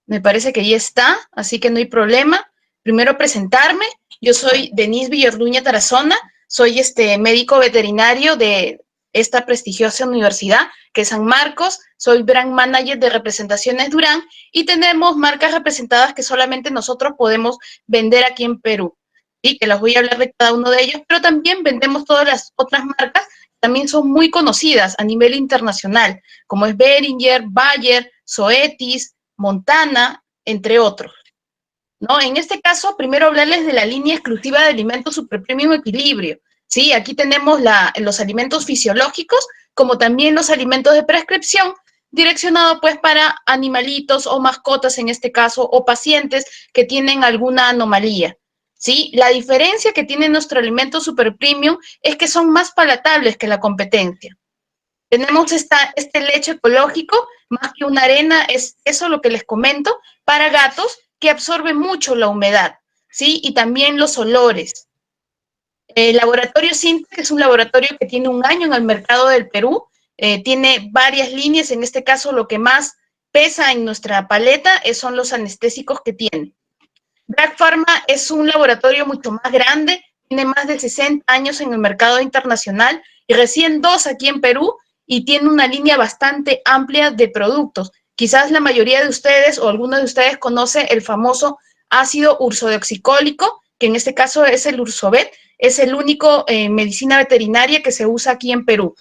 Me parece que ya está, así que no hay problema. Primero presentarme. Yo soy Denise Villarduña Tarazona, soy médico veterinario de esta prestigiosa universidad, que es San Marcos. Soy brand manager de Representaciones Durán y tenemos marcas representadas que solamente nosotros podemos vender aquí en Perú. Y que les voy a hablar de cada uno de ellos, pero también vendemos todas las otras marcas que también son muy conocidas a nivel internacional, como es Behringer, Bayer, Zoetis, Montana, entre otros, ¿no? En este caso, primero hablarles de la línea exclusiva de alimentos Super Premium Equilibrio, ¿sí? Aquí tenemos los alimentos fisiológicos, como también los alimentos de prescripción, direccionado pues para animalitos o mascotas en este caso, o pacientes que tienen alguna anomalía, ¿sí? La diferencia que tiene nuestro alimento Super Premium es que son más palatables que la competencia. Tenemos este leche ecológico, más que una arena, es eso lo que les comento, para gatos, que absorbe mucho la humedad, ¿sí? Y también los olores. El laboratorio Cinta, que es un laboratorio que tiene 1 año en el mercado del Perú, tiene varias líneas, en este caso lo que más pesa en nuestra paleta son los anestésicos que tiene. Bragg Pharma es un laboratorio mucho más grande, tiene más de 60 años en el mercado internacional y recién 2 aquí en Perú, y tiene una línea bastante amplia de productos. Quizás la mayoría de ustedes o alguno de ustedes conoce el famoso ácido ursodeoxicólico, que en este caso es el Ursobet, es el único medicina veterinaria que se usa aquí en Perú.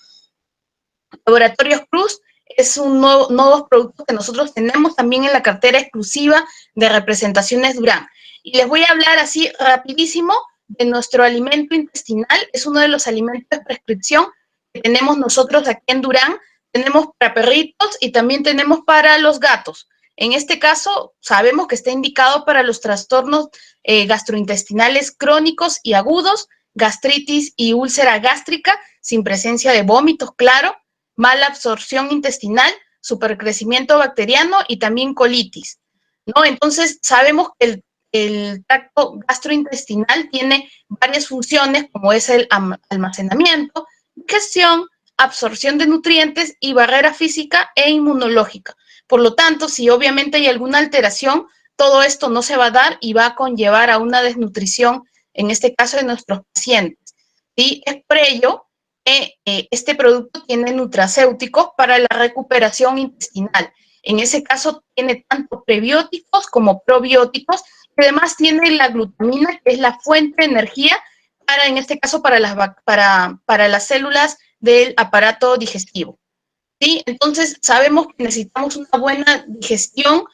Laboratorios Cruz es un nuevo producto que nosotros tenemos también en la cartera exclusiva de Representaciones Durán. Y les voy a hablar así rapidísimo de nuestro alimento intestinal. Es uno de los alimentos de prescripción que tenemos nosotros aquí en Durán. Tenemos para perritos y también tenemos para los gatos. En este caso, sabemos que está indicado para los trastornos gastrointestinales crónicos y agudos, gastritis y úlcera gástrica, sin presencia de vómitos, claro, mala absorción intestinal, supercrecimiento bacteriano y también colitis, ¿no? Entonces, sabemos que el tracto gastrointestinal tiene varias funciones, como es el almacenamiento, digestión, absorción de nutrientes y barrera física e inmunológica. Por lo tanto, si obviamente hay alguna alteración, todo esto no se va a dar y va a conllevar a una desnutrición, en este caso de nuestros pacientes. ¿Sí? Es por ello que este producto tiene nutracéuticos para la recuperación intestinal. En ese caso tiene tanto prebióticos como probióticos, y además tiene la glutamina, que es la fuente de energía para, en este caso, para las células del aparato digestivo. ¿Sí? Entonces, sabemos que necesitamos una buena digestión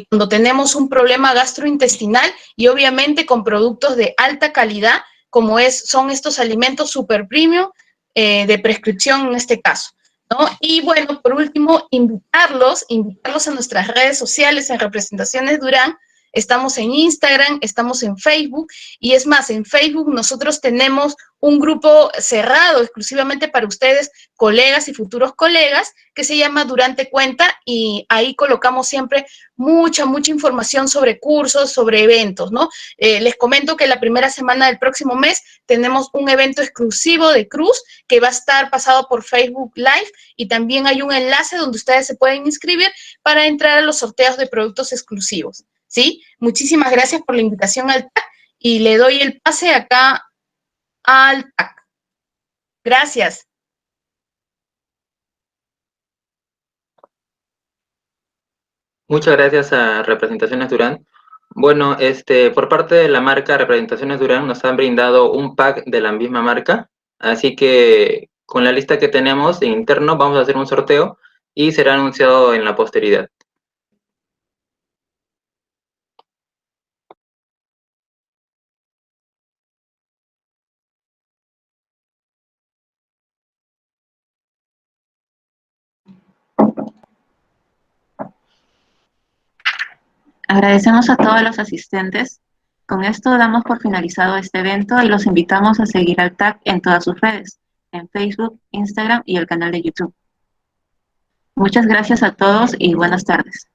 cuando tenemos un problema gastrointestinal, y obviamente con productos de alta calidad, como son estos alimentos super premium de prescripción en este caso, ¿no? Y bueno, por último, invitarlos a nuestras redes sociales en Representaciones Durán. Estamos en Instagram, estamos en Facebook, y es más, en Facebook nosotros tenemos un grupo cerrado exclusivamente para ustedes, colegas y futuros colegas, que se llama Durante Cuenta, y ahí colocamos siempre mucha información sobre cursos, sobre eventos, ¿no? Les comento que la primera semana del próximo mes tenemos un evento exclusivo de Cruz que va a estar pasado por Facebook Live, y también hay un enlace donde ustedes se pueden inscribir para entrar a los sorteos de productos exclusivos, ¿sí? Muchísimas gracias por la invitación al TAC, y le doy el pase acá al TAC. Gracias. Muchas gracias a Representaciones Durán. Bueno, por parte de la marca Representaciones Durán nos han brindado un pack de la misma marca, así que con la lista que tenemos en interno vamos a hacer un sorteo y será anunciado en la posteridad. Agradecemos a todos los asistentes. Con esto damos por finalizado este evento y los invitamos a seguir al TAC en todas sus redes, en Facebook, Instagram y el canal de YouTube. Muchas gracias a todos y buenas tardes.